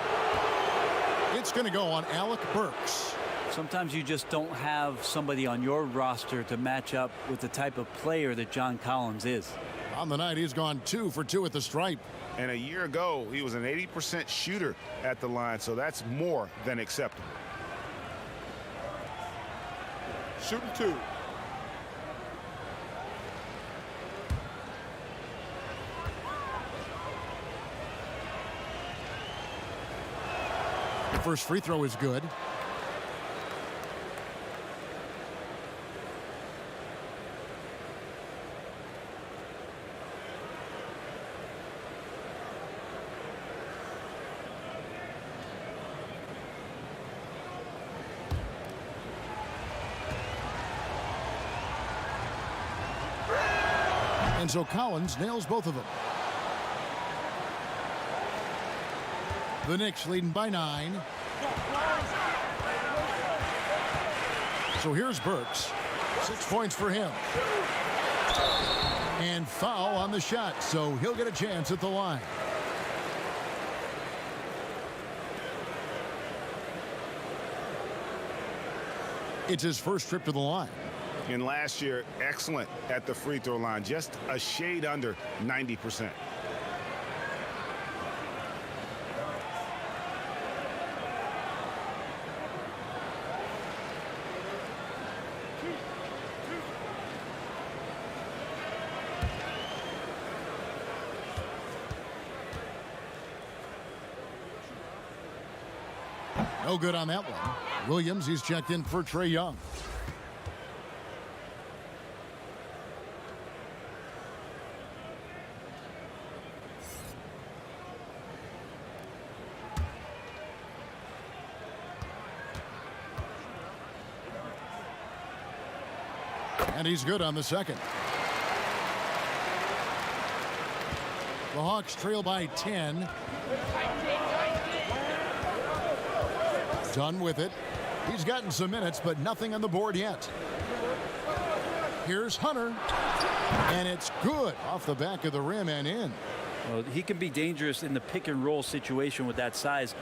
It's going to go on Alec Burks. Sometimes you just don't have somebody on your roster to match up with the type of player that John Collins is. On the night, he's gone 2 for 2 at the stripe. And a year ago, he was an 80% shooter at the line, so that's more than acceptable. Shooting 2. The first free throw is good. And so Collins nails both of them. The Knicks leading by 9. So here's Burks. 6 points for him. And foul on the shot, so he'll get a chance at the line. It's his first trip to the line. And last year, excellent at the free throw line, just a shade under 90%. No good on that one. Williams, he's checked in for Trae Young. And he's good on the second. The Hawks trail by 10. Done with it. He's gotten some minutes, but nothing on the board yet. Here's Hunter. And it's good off the back of the rim and in. Well, he can be dangerous in the pick and roll situation with that size.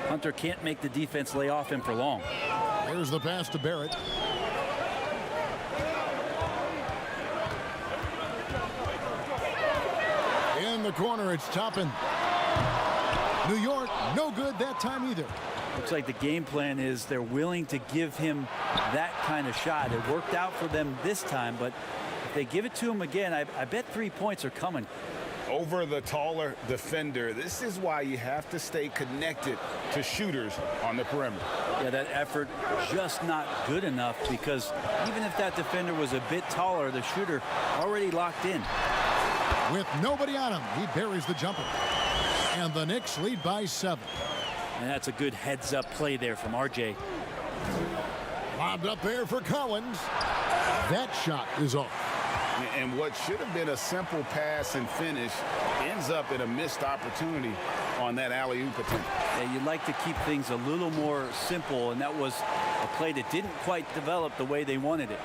Hunter can't make the defense lay off him for long. Here's the pass to Barrett. In the corner, it's Toppin. New York, no good that time either. Looks like the game plan is they're willing to give him that kind of shot. It worked out for them this time, but if they give it to him again, I bet 3 points are coming. Over the taller defender. This is why you have to stay connected to shooters on the perimeter. Yeah, that effort just not good enough, because even if that defender was a bit taller, the shooter already locked in. With nobody on him, he buries the jumper. And the Knicks lead by 7. And that's a good heads-up play there from RJ. Lobbed up there for Collins. That shot is off. And what should have been a simple pass and finish ends up in a missed opportunity on that alley-oop attempt. Yeah, you'd like to keep things a little more simple, and that was a play that didn't quite develop the way they wanted it.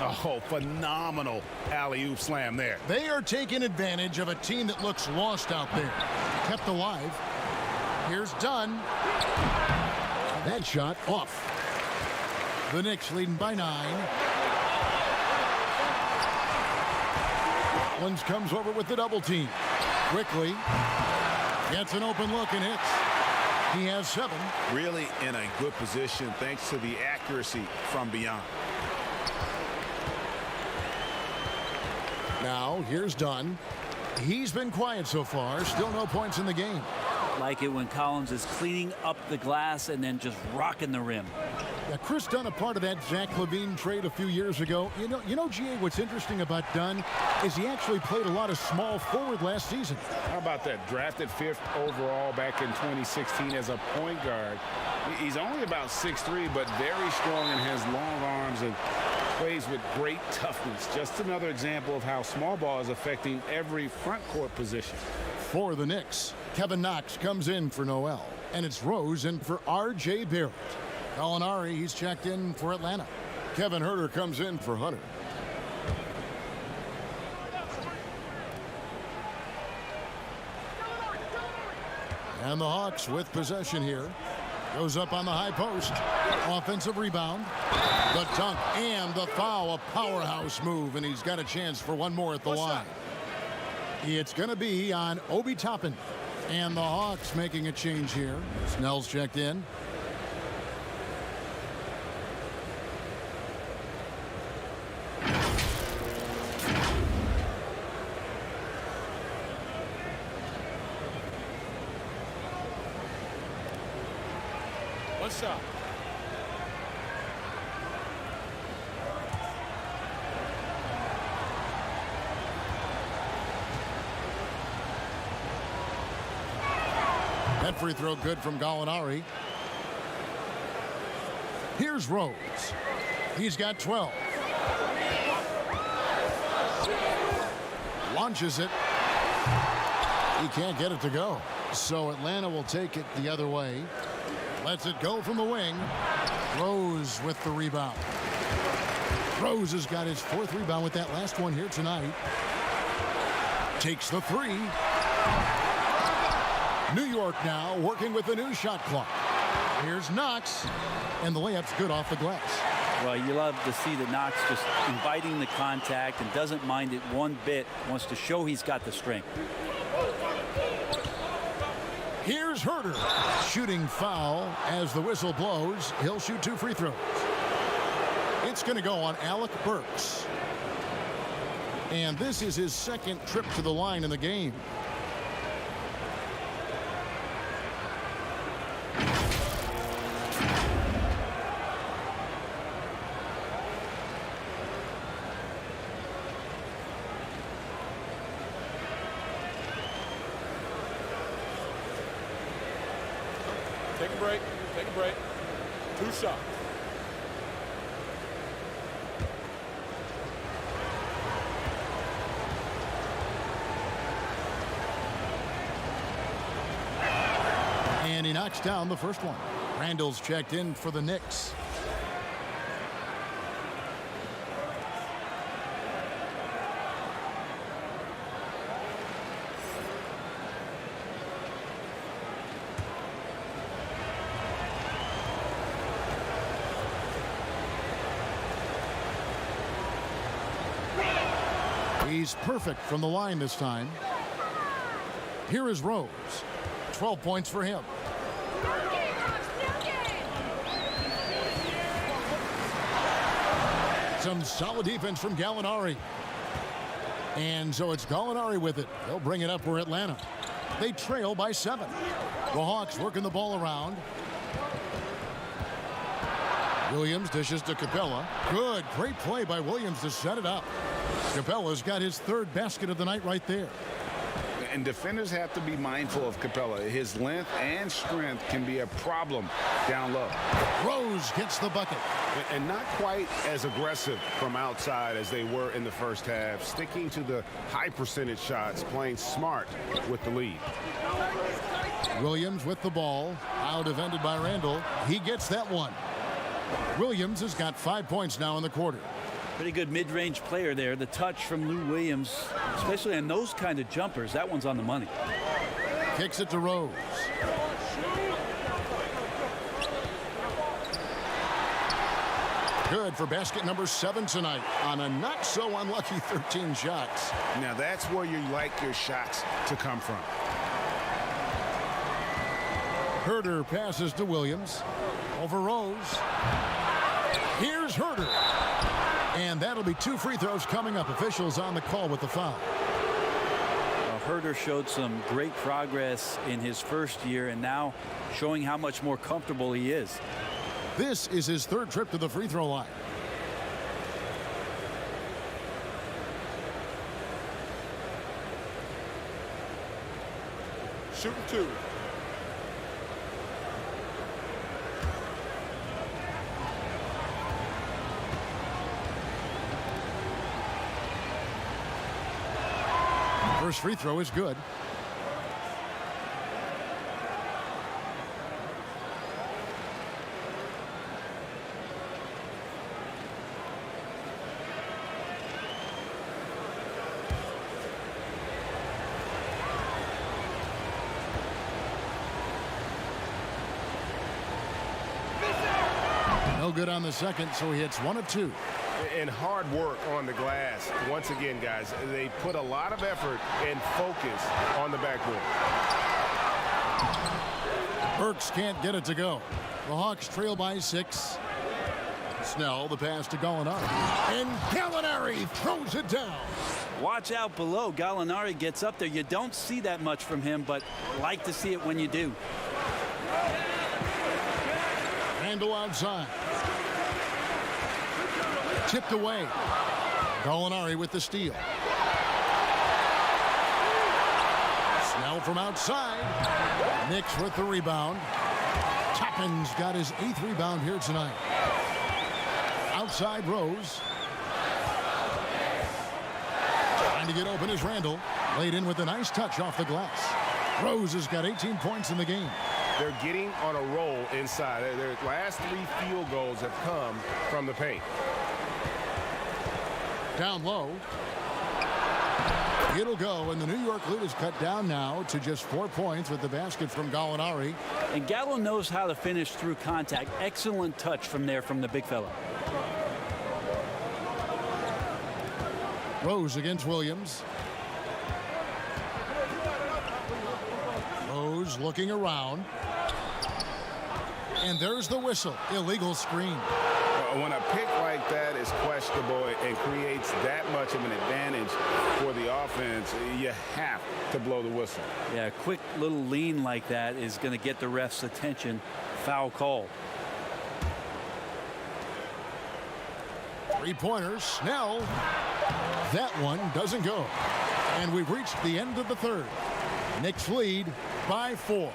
Oh, phenomenal alley-oop slam there. They are taking advantage of a team that looks lost out there. Kept alive. Here's Dunn. That shot off. The Knicks leading by 9. Collins comes over with the double team. Quickly gets an open look and hits. He has 7. Really in a good position thanks to the accuracy from beyond. Now, here's Dunn. He's been quiet so far. Still no points in the game. Like it when Collins is cleaning up the glass and then just rocking the rim. Yeah, Chris Dunn, a part of that Zach LaVine trade a few years ago. You know, GA, what's interesting about Dunn is he actually played a lot of small forward last season. How about that? Drafted 5th overall back in 2016 as a point guard. He's only about 6'3", but very strong and has long arms and plays with great toughness. Just another example of how small ball is affecting every front court position. For the Knicks, Kevin Knox comes in for Noel, and it's Rose in for R.J. Barrett. Gallinari, he's checked in for Atlanta. Kevin Huerter comes in for Hunter. And the Hawks with possession here. Goes up on the high post. Offensive rebound. The dunk and the foul. A powerhouse move, and he's got a chance for one more at the line. It's going to be on Obi Toppin. And the Hawks making a change here. Snell's checked in. One shot. That free throw good from Gallinari. Here's Rose. He's got 12. Launches it. He can't get it to go. So Atlanta will take it the other way. Lets it go from the wing. Rose with the rebound. Rose has got his 4th rebound with that last one here tonight. Takes the 3. New York now working with the new shot clock. Here's Knox, and the layup's good off the glass. Well, you love to see that Knox just inviting the contact and doesn't mind it one bit. Wants to show he's got the strength. Here's Huerter. Shooting foul as the whistle blows. He'll shoot 2 free throws. It's going to go on Alec Burks. And this is his 2nd trip to the line in the game. Take a break. Take a break. 2 shots. And he knocks down the first one. Randall's checked in for the Knicks. He's perfect from the line this time. Here is Rose. 12 points for him. Some solid defense from Gallinari. And so it's Gallinari with it. They'll bring it up for Atlanta. They trail by 7. The Hawks working the ball around. Williams dishes to Capella. Good, great play by Williams to set it up. Capella's got his 3rd basket of the night right there. And defenders have to be mindful of Capella. His length and strength can be a problem down low. Rose gets the bucket. And not quite as aggressive from outside as they were in the first half. Sticking to the high percentage shots, playing smart with the lead. Williams with the ball. Out defended by Randall. He gets that one. Williams has got 5 points now in the quarter. Pretty good mid-range player there. The touch from Lou Williams, especially on those kind of jumpers, that one's on the money. Kicks it to Rose. Good for basket number 7 tonight on a not so unlucky 13 shots. Now that's where you like your shots to come from. Huerter passes to Williams. Over Rose. Here's Huerter. And that'll be 2 free throws coming up. Officials on the call with the foul. Herder showed some great progress in his first year and now showing how much more comfortable he is. This is his 3rd trip to the free throw line. Shooting 2. First free throw is good. No good on the second, so he hits 1 of 2. And hard work on the glass. Once again, guys, they put a lot of effort and focus on the backboard. Burks can't get it to go. The Hawks trail by 6. Snell, the pass to Gallinari. And Gallinari throws it down. Watch out below. Gallinari gets up there. You don't see that much from him, but like to see it when you do. Randall outside. Tipped away. Gallinari with the steal. Snell from outside. Knicks with the rebound. Toppin's got his 8th rebound here tonight. Outside Rose. Trying to get open is Randall. Laid in with a nice touch off the glass. Rose has got 18 points in the game. They're getting on a roll inside. Their last 3 field goals have come from the paint. Down low. It'll go, and the New York lead is cut down now to just 4 points with the basket from Gallinari. And Gallo knows how to finish through contact. Excellent touch from there from the big fella. Rose against Williams. Rose looking around. And there's the whistle. Illegal screen. When a pick like that is questionable and creates that much of an advantage for the offense, you have to blow the whistle. Yeah, a quick little lean like that is going to get the ref's attention. Foul call. 3-pointer, Snell. That one doesn't go. And we've reached the end of the 3rd. Knicks lead by 4.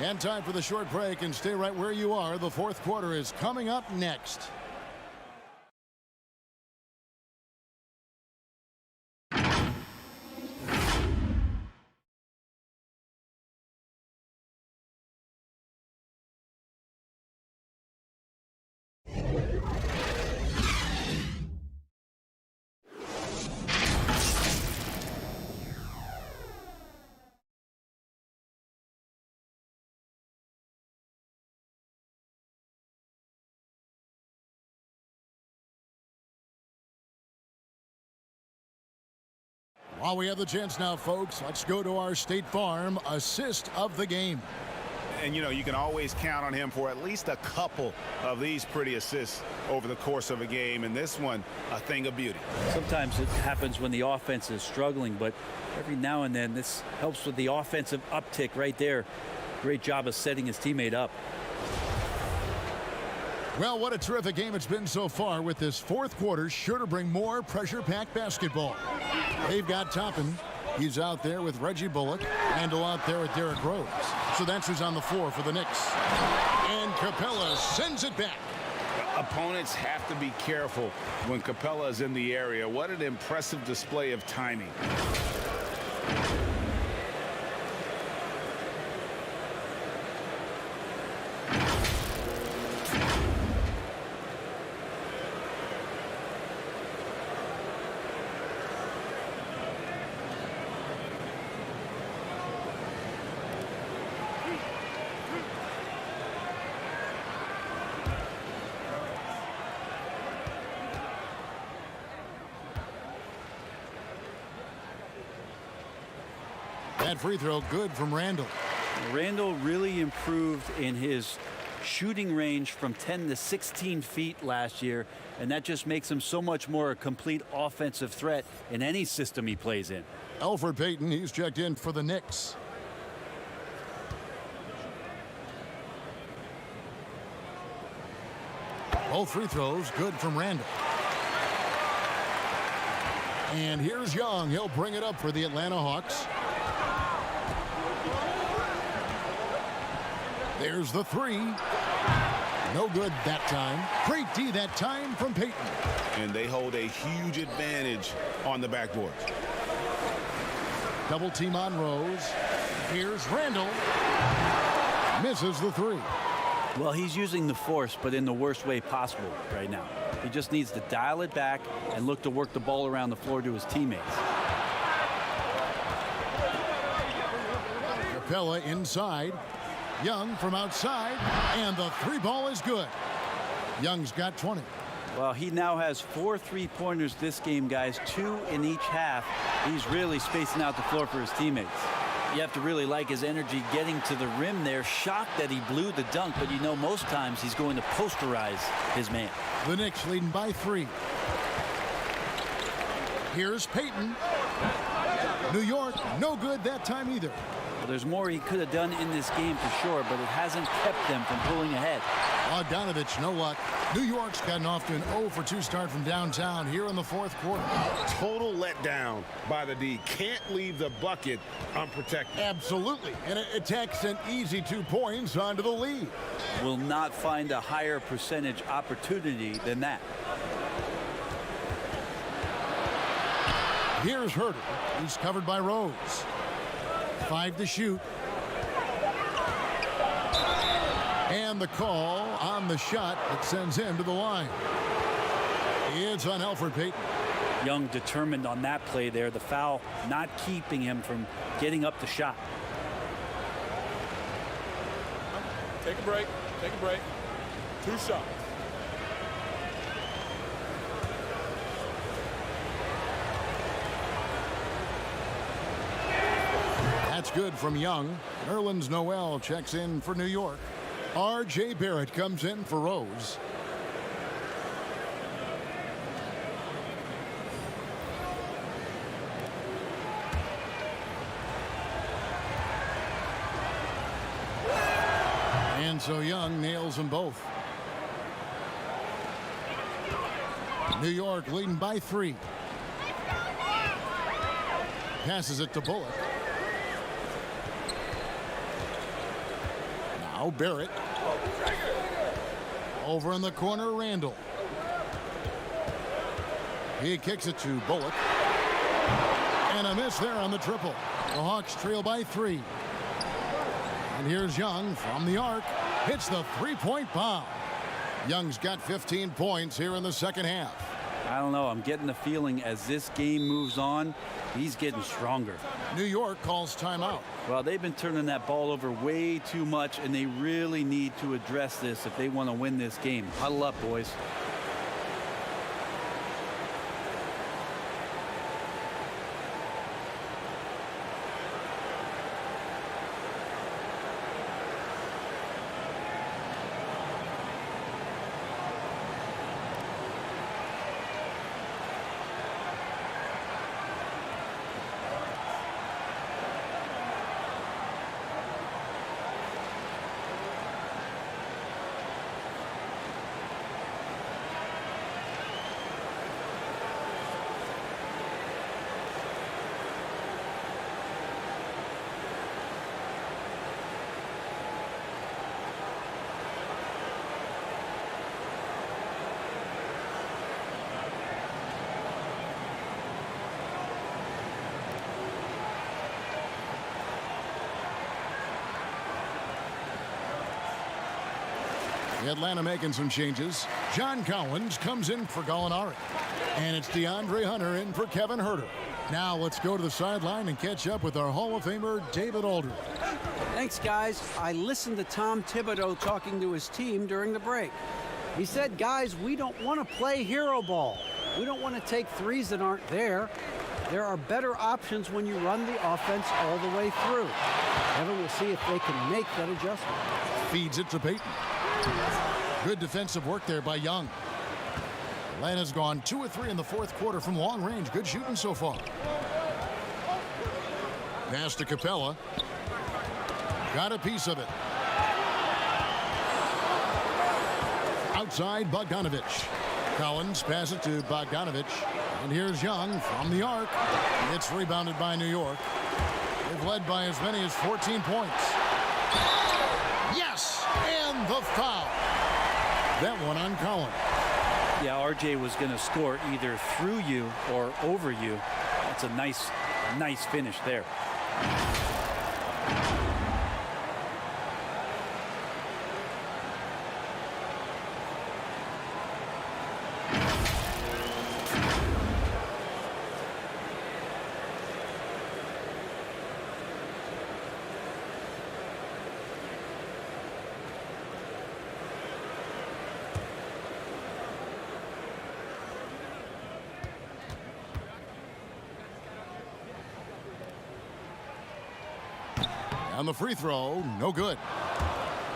And time for the short break, and stay right where you are. The 4th quarter is coming up next. While we have the chance now, folks, let's go to our State Farm assist of the game. And, you know, you can always count on him for at least a couple of these pretty assists over the course of a game. And this one, a thing of beauty. Sometimes it happens when the offense is struggling, but every now and then this helps with the offensive uptick right there. Great job of setting his teammate up. Well, what a terrific game it's been so far, with this 4th quarter sure to bring more pressure-packed basketball. They've got Toppin. He's out there with Reggie Bullock. Randall out there with Derrick Rose. So that's who's on the floor for the Knicks. And Capella sends it back. Opponents have to be careful when Capella is in the area. What an impressive display of timing. That free throw good from Randall. Randall really improved in his shooting range from 10 to 16 feet last year, and that just makes him so much more a complete offensive threat in any system he plays in. Elfrid Payton, he's checked in for the Knicks. Both free throws good from Randall. And here's Young. He'll bring it up for the Atlanta Hawks. There's the three. No good that time. Great D that time from Payton. And they hold a huge advantage on the backboard. Double team on Rose. Here's Randall. Misses the three. Well, he's using the force, but in the worst way possible right now. He just needs to dial it back and look to work the ball around the floor to his teammates. Capella inside. Young from outside, and the three ball is good. Young's got 20. Well, he now has 4 3-pointers this game, guys, 2 in each half. He's really spacing out the floor for his teammates. You have to really like his energy getting to the rim there. Shocked that he blew the dunk, but you know most times he's going to posterize his man. The Knicks leading by 3. Here's Payton. New York, no good that time either. Well, there's more he could have done in this game for sure, but it hasn't kept them from pulling ahead. Bogdanovich, no luck. New York's gotten off to an 0-for-2 start from downtown here in the fourth quarter. Total letdown by the D. Can't leave the bucket unprotected. Absolutely. And it takes an easy 2 points onto the lead. Will not find a higher percentage opportunity than that. Here's Herter. He's covered by Rose. 5 to shoot. And the call on the shot that sends him to the line. It's on Elfrid Payton. Young determined on that play there. The foul not keeping him from getting up the shot. Take a break. Take a break. 2 shots. That's good from Young. Nerlens Noel checks in for New York. R.J. Barrett comes in for Rose. And so Young nails them both. New York leading by 3. Passes it to Bullock. Now Barrett. Over in the corner, Randall. He kicks it to Bullock. And a miss there on the triple. The Hawks trail by 3. And here's Young from the arc. Hits the three-point bomb. Young's got 15 points here in the second half. I don't know. I'm getting the feeling as this game moves on, he's getting stronger. New York calls timeout. Well, they've been turning that ball over way too much, and they really need to address this if they want to win this game. Huddle up, boys. Atlanta making some changes. John Collins comes in for Gallinari. And it's DeAndre Hunter in for Kevin Herter. Now let's go to the sideline and catch up with our Hall of Famer, David Aldridge. Thanks, guys. I listened to Tom Thibodeau talking to his team during the break. He said, guys, we don't want to play hero ball. We don't want to take threes that aren't there. There are better options when you run the offense all the way through. Evan will see if they can make that adjustment. Feeds it to Payton. Good defensive work there by Young. Atlanta's gone 2 of 3 in the fourth quarter from long range. Good shooting so far. Pass to Capella. Got a piece of it. Outside Bogdanovich. Collins passes it to Bogdanovich. And here's Young from the arc. It's rebounded by New York. They've led by as many as 14 points. Yes! And the foul. That one on Collins. Yeah, RJ was going to score either through you or over you. That's a nice finish there. On the free throw, no good.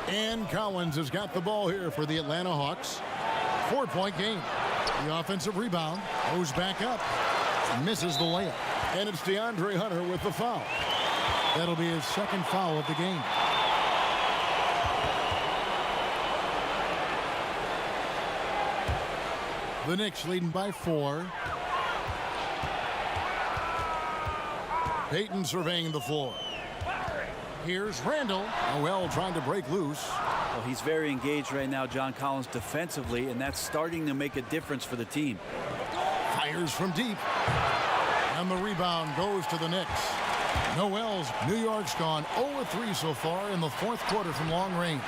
And Collins has got the ball here for the Atlanta Hawks. 4-point game. The offensive rebound goes back up. Misses the layup. And it's DeAndre Hunter with the foul. That'll be his second foul of the game. The Knicks leading by 4. Payton surveying the floor. Here's Randall. Noel trying to break loose. Well, he's very engaged right now, John Collins, defensively, and that's starting to make a difference for the team. Fires from deep. And the rebound goes to the Knicks. Noel's New York's gone 0-3 so far in the fourth quarter from long range.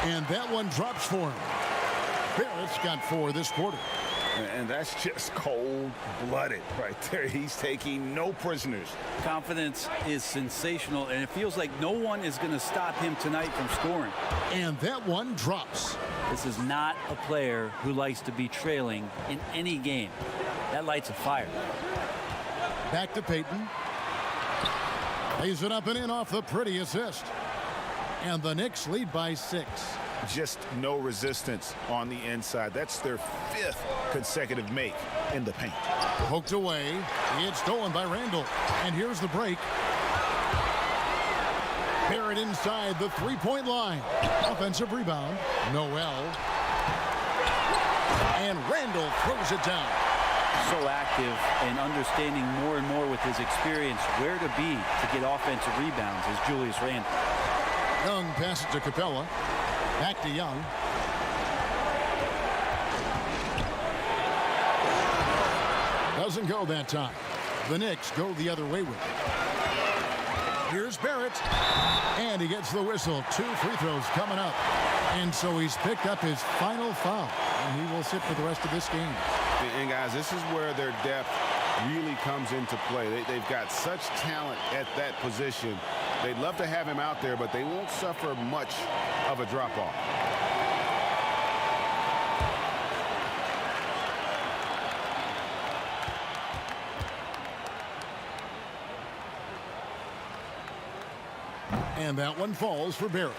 And that one drops for him. Barrett's got 4 this quarter. And that's just cold-blooded right there. He's taking no prisoners. Confidence is sensational, and it feels like no one is going to stop him tonight from scoring. And that one drops. This is not a player who likes to be trailing in any game. That lights a fire. Back to Payton. Lays it up and in off the pretty assist. And the Knicks lead by 6. Just no resistance on the inside. That's their 5th consecutive make in the paint. Poked away. It's stolen by Randall. And here's the break. Barrett inside the three-point line. Offensive rebound. Noel. And Randall throws it down. So active and understanding more and more with his experience where to be to get offensive rebounds is Julius Randle. Young passes to Capella. Back to Young. Doesn't go that time. The Knicks go the other way with it. Here's Barrett. And he gets the whistle. 2 free throws coming up. And so he's picked up his final foul. And he will sit for the rest of this game. And guys, this is where their depth really comes into play. They've got such talent at that position. They'd love to have him out there, but they won't suffer much of a drop-off. And that one falls for Barrett.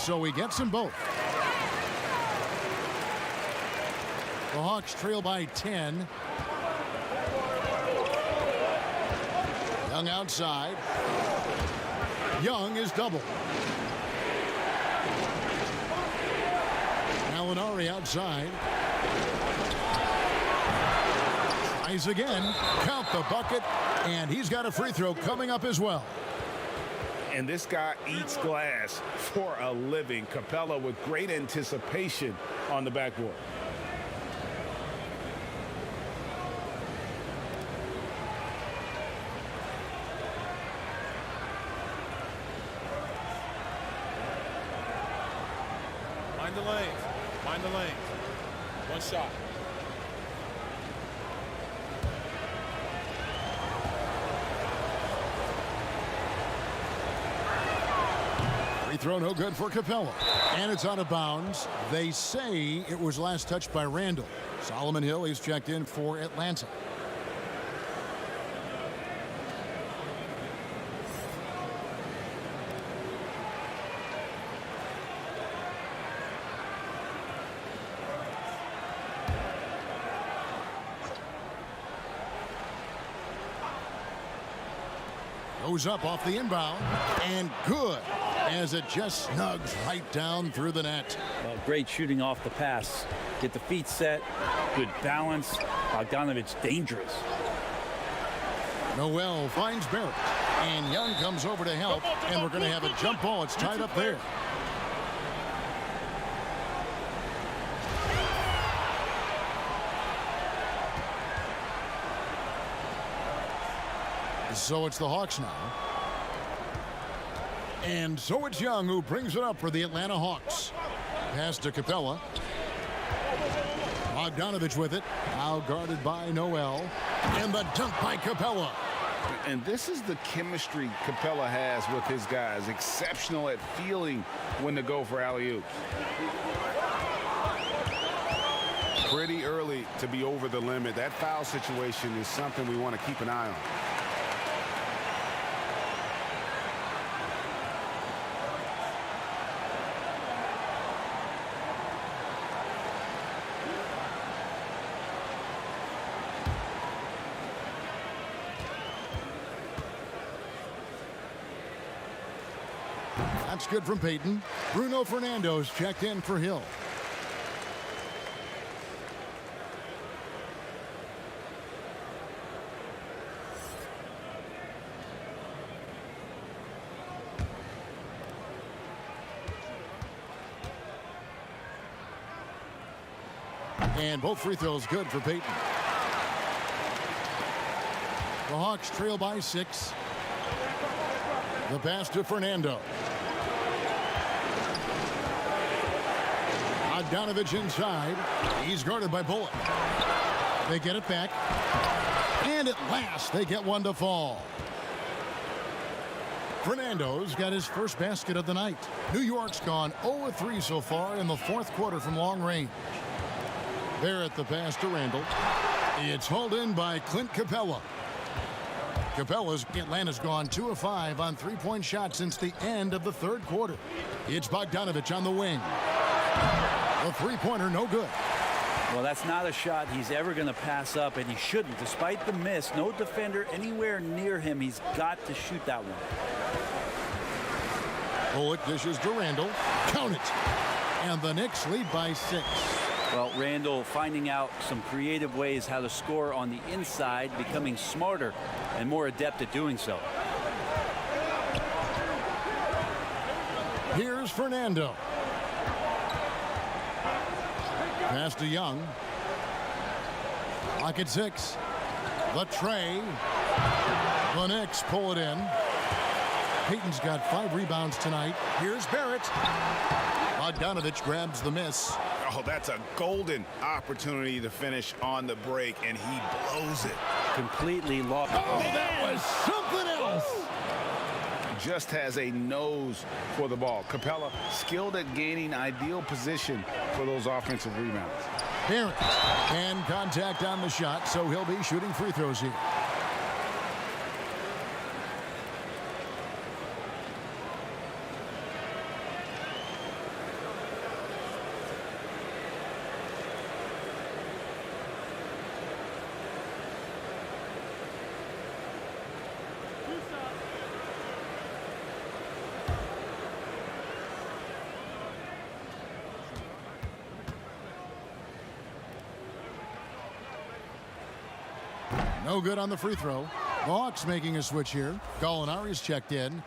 So he gets them both. The Hawks trail by 10. Young outside. Young is double. Gallinari outside. Tries again. Count the bucket. And he's got a free throw coming up as well. And this guy eats glass for a living. Capella with great anticipation on the backboard. Mind the lanes. Mind the lanes. One shot. throw no good for Capella. And it's out of bounds. They say it was last touched by Randall. Solomon Hill, he's checked in for Atlanta. Goes up off the inbound, and good, as it just snugs right down through the net. Well, great shooting off the pass. Get the feet set, good balance. Bogdanovich dangerous. Noel finds Barrett, and Young comes over to help, and we're going to have a jump ball. It's tied up there. So it's the Hawks now. And so it's Young who brings it up for the Atlanta Hawks. Pass to Capella. Bogdanovich with it. Now guarded by Noel. And the dunk by Capella. And this is the chemistry Capella has with his guys. Exceptional at feeling when to go for alley-oops. Pretty early to be over the limit. That foul situation is something we want to keep an eye on. That's good from Payton. Bruno Fernando's checked in for Hill. And both free throws good for Payton. The Hawks trail by 6. The pass to Fernando. Bogdanovich inside. He's guarded by Bullock. They get it back. And at last, they get one to fall. Fernando's got his first basket of the night. New York's gone 0-3 so far in the fourth quarter from long range. Barrett the pass to Randall. It's hauled in by Clint Capella. Atlanta's gone 2 of 5 on three-point shots since the end of the third quarter. It's Bogdanovich on the wing. A three-pointer, no good. Well, that's not a shot he's ever going to pass up, and he shouldn't. Despite the miss, no defender anywhere near him. He's got to shoot that one. Bullock dishes to Randall. Count it. And the Knicks lead by 6. Well, Randall finding out some creative ways how to score on the inside, becoming smarter and more adept at doing so. Here's Fernando. Pass to Young. Lock at 6. The tray. The Knicks pull it in. Payton's got 5 rebounds tonight. Here's Barrett. Bogdanovich grabs the miss. Oh, that's a golden opportunity to finish on the break, and he blows it. Completely lost. Oh, that was something else. Just has a nose for the ball. Capella skilled at gaining ideal position for those offensive rebounds. Barrett. And contact on the shot, so he'll be shooting free throws here. No good on the free throw. The Hawks making a switch here. Gallinari's checked in.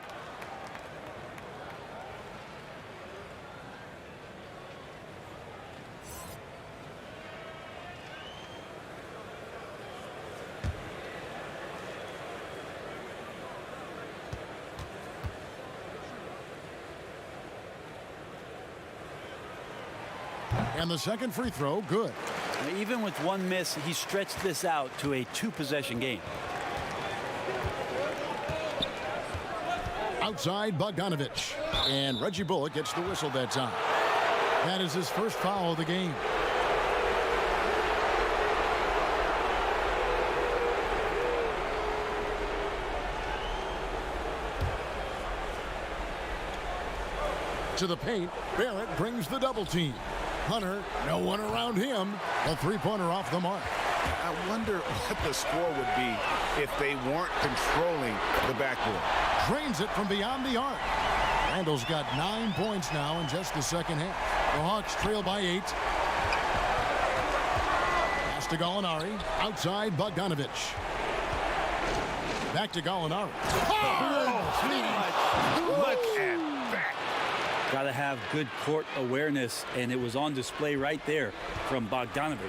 And the second free throw, good. Even with one miss, he stretched this out to a 2-possession game. Outside Bogdanovich. And Reggie Bullock gets the whistle that time. That is his first foul of the game. To the paint, Barrett brings the double team. Hunter, no one around him. A three-pointer off the mark. I wonder what the score would be if they weren't controlling the backboard. Drains it from beyond the arc. Randall's got 9 points now in just the second half. The Hawks trail by 8. Pass to Gallinari. Outside Bogdanovich. Back to Gallinari. Look at that. Got to have good court awareness, and it was on display right there from Bogdanovich.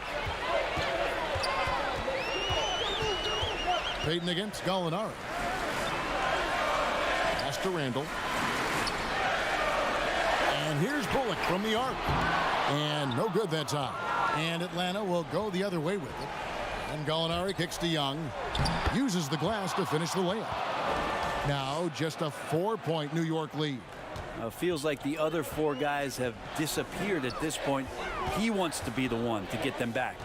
Payton against Gallinari. Pass to Randall. And here's Bullock from the arc. And no good that time. And Atlanta will go the other way with it. And Gallinari kicks to Young. Uses the glass to finish the layup. Now just a 4-point New York lead. Feels like the other 4 guys have disappeared at this point. He wants to be the one to get them back.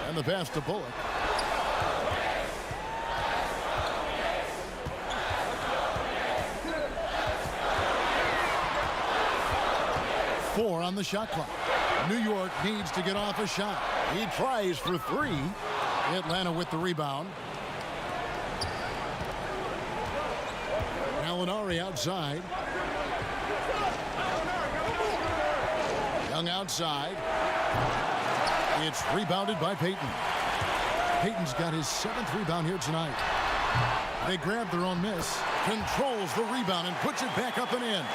And the pass to Bullock. Four on the shot clock. New York needs to get off a shot. He tries for 3. Atlanta with the rebound. Gallinari outside. Young outside. It's rebounded by Payton. Payton's got his 7th rebound here tonight. They grab their own miss. Controls the rebound and puts it back up and in.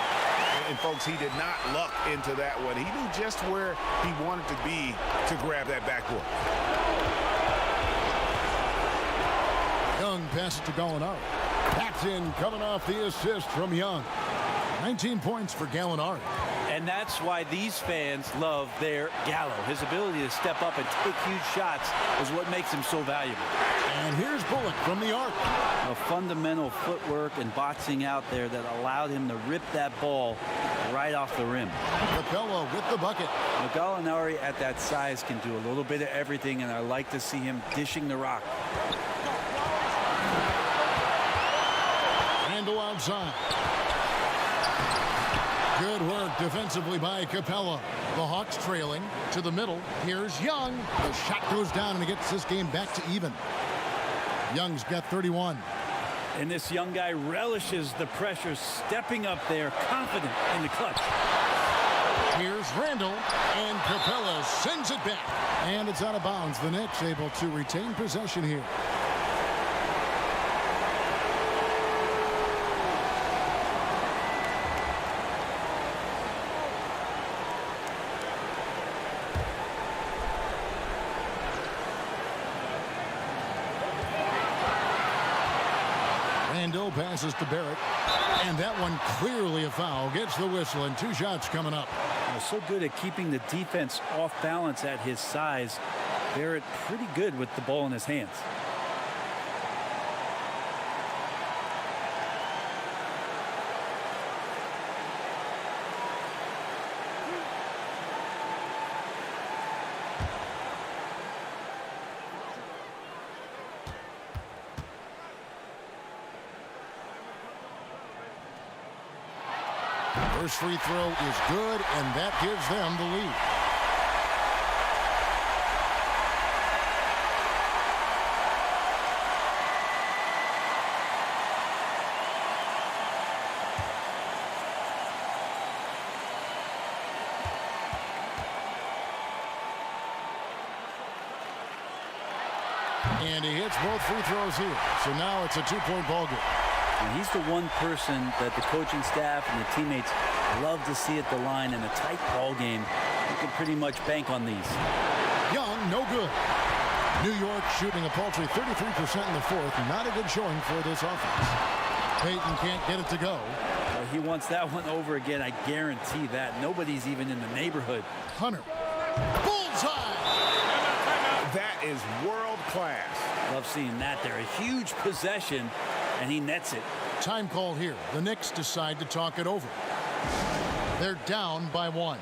And folks, he did not luck into that one. He knew just where he wanted to be to grab that backboard. Young passes to Gallinari. That's in, coming off the assist from Young. 19 points for Gallinari. And that's why these fans love their Gallo. His ability to step up and take huge shots is what makes him so valuable. And here's Bullock from the arc. A fundamental footwork and boxing out there that allowed him to rip that ball right off the rim. Capella with the bucket. Gallinari at that size can do a little bit of everything, and I like to see him dishing the rock. Randall outside. Good work defensively by Capella. The Hawks trailing to the middle. Here's Young. The shot goes down and it gets this game back to even. Young's got 31. And this young guy relishes the pressure, stepping up there, confident in the clutch. Here's Randall, and Capella sends it back. And it's out of bounds. The Knicks able to retain possession here. Randall passes to Barrett, and that one clearly a foul. Gets the whistle, and 2 shots coming up. So good at keeping the defense off balance at his size. Barrett pretty good with the ball in his hands. First free throw is good, and that gives them the lead. And he hits both free throws here. So now it's a 2-point ball game. And he's the one person that the coaching staff and the teammates love to see at the line in a tight ball game. You can pretty much bank on these. Young, no good. New York shooting a paltry 33% in the 4th. Not a good showing for this offense. Payton can't get it to go. He wants that one over again. I guarantee that. Nobody's even in the neighborhood. Hunter. Bullseye! That is world class. Love seeing that there. A huge possession, and he nets it. Time call here. The Knicks decide to talk it over. They're down by 1.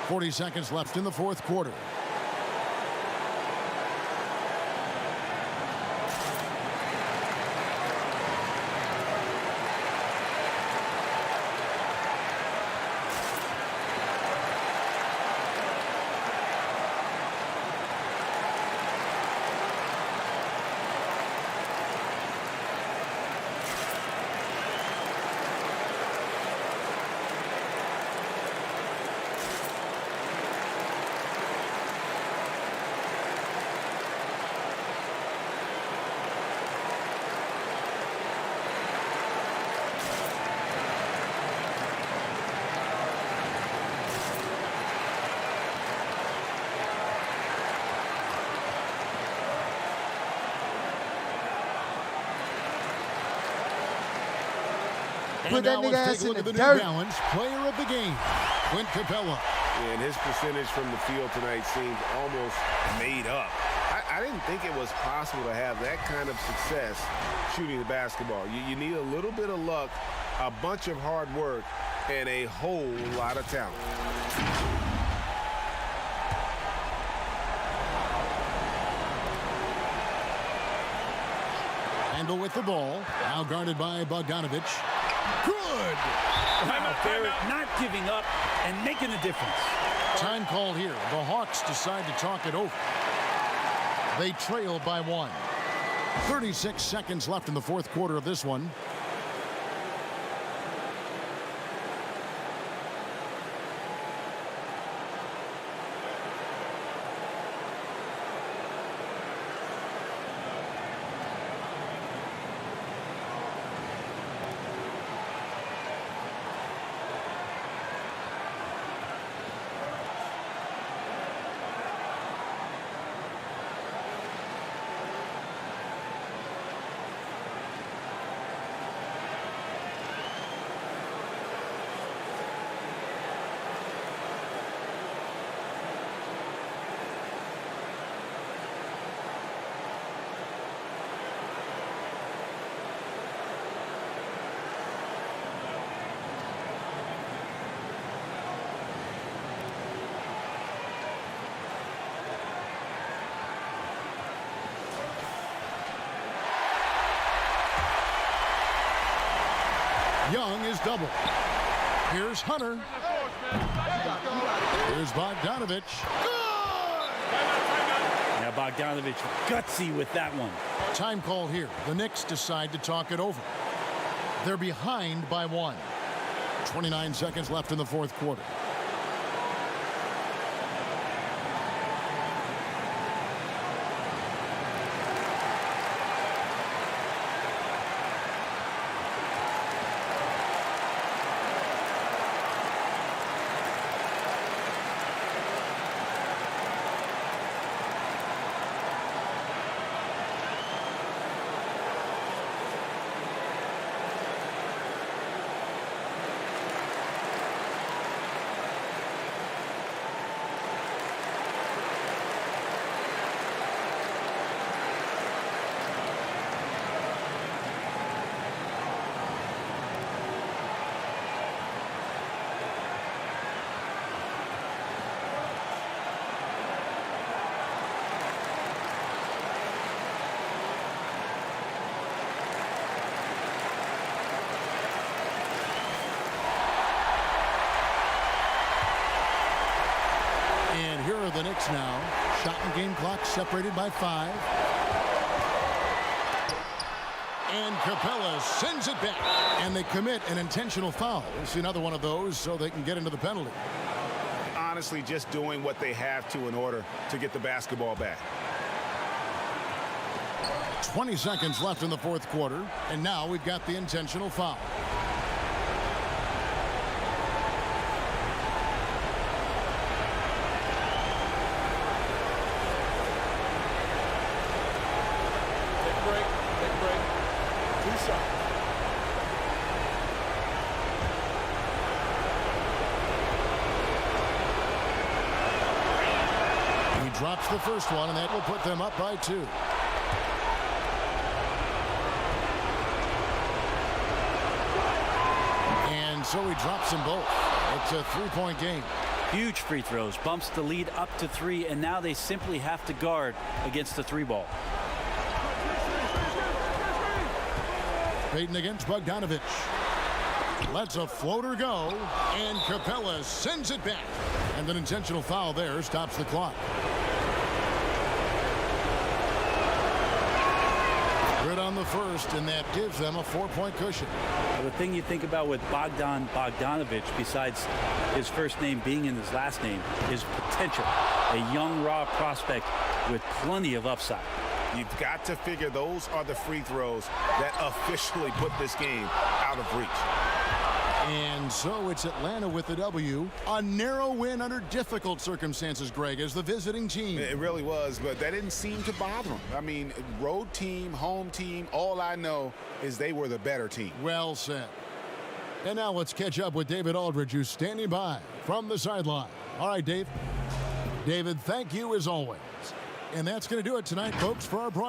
40 seconds left in the fourth quarter. Put that nigga ass in the New dirt. Balance player of the game, Clint Capella. And his percentage from the field tonight seems almost made up. I didn't think it was possible to have that kind of success shooting the basketball. You need a little bit of luck, a bunch of hard work, and a whole lot of talent. Handle with the ball. Now guarded by Bogdanovich. Good! Wow, they're not giving up and making a difference. Time called here. The Hawks decide to talk it over. They trail by 1. 36 seconds left in the fourth quarter of this one. Young is double. Here's Hunter. Here's Bogdanovich. Now Bogdanovich gutsy with that one. Time call here. The Knicks decide to talk it over. They're behind by 1. 29 seconds left in the fourth quarter. The Knicks now. Shot and game clock separated by 5. And Capella sends it back. And they commit an intentional foul. We'll see another one of those so they can get into the penalty. Honestly, just doing what they have to in order to get the basketball back. 20 seconds left in the fourth quarter. And now we've got the intentional foul. Drops the first one, and that will put them up by 2. so he drops them both. It's a three-point game. Huge free throws, bumps the lead up to 3, and now they simply have to guard against the 3-ball. Payton against Bogdanovich. Lets a floater go, and Capella sends it back. And an intentional foul there stops the clock. Good on the first, and that gives them a 4-point cushion. Well, the thing you think about with Bogdanovich, besides his first name being in his last name, is potential. A young, raw prospect with plenty of upside. You've got to figure those are the free throws that officially put this game out of reach. And so it's Atlanta with the W. A narrow win under difficult circumstances, Greg, as the visiting team. It really was, but that didn't seem to bother them. I mean, road team, home team, all I know is they were the better team. Well said. And now let's catch up with David Aldridge, who's standing by from the sideline. All right, Dave. David, thank you as always. And that's going to do it tonight, folks, for our broadcast.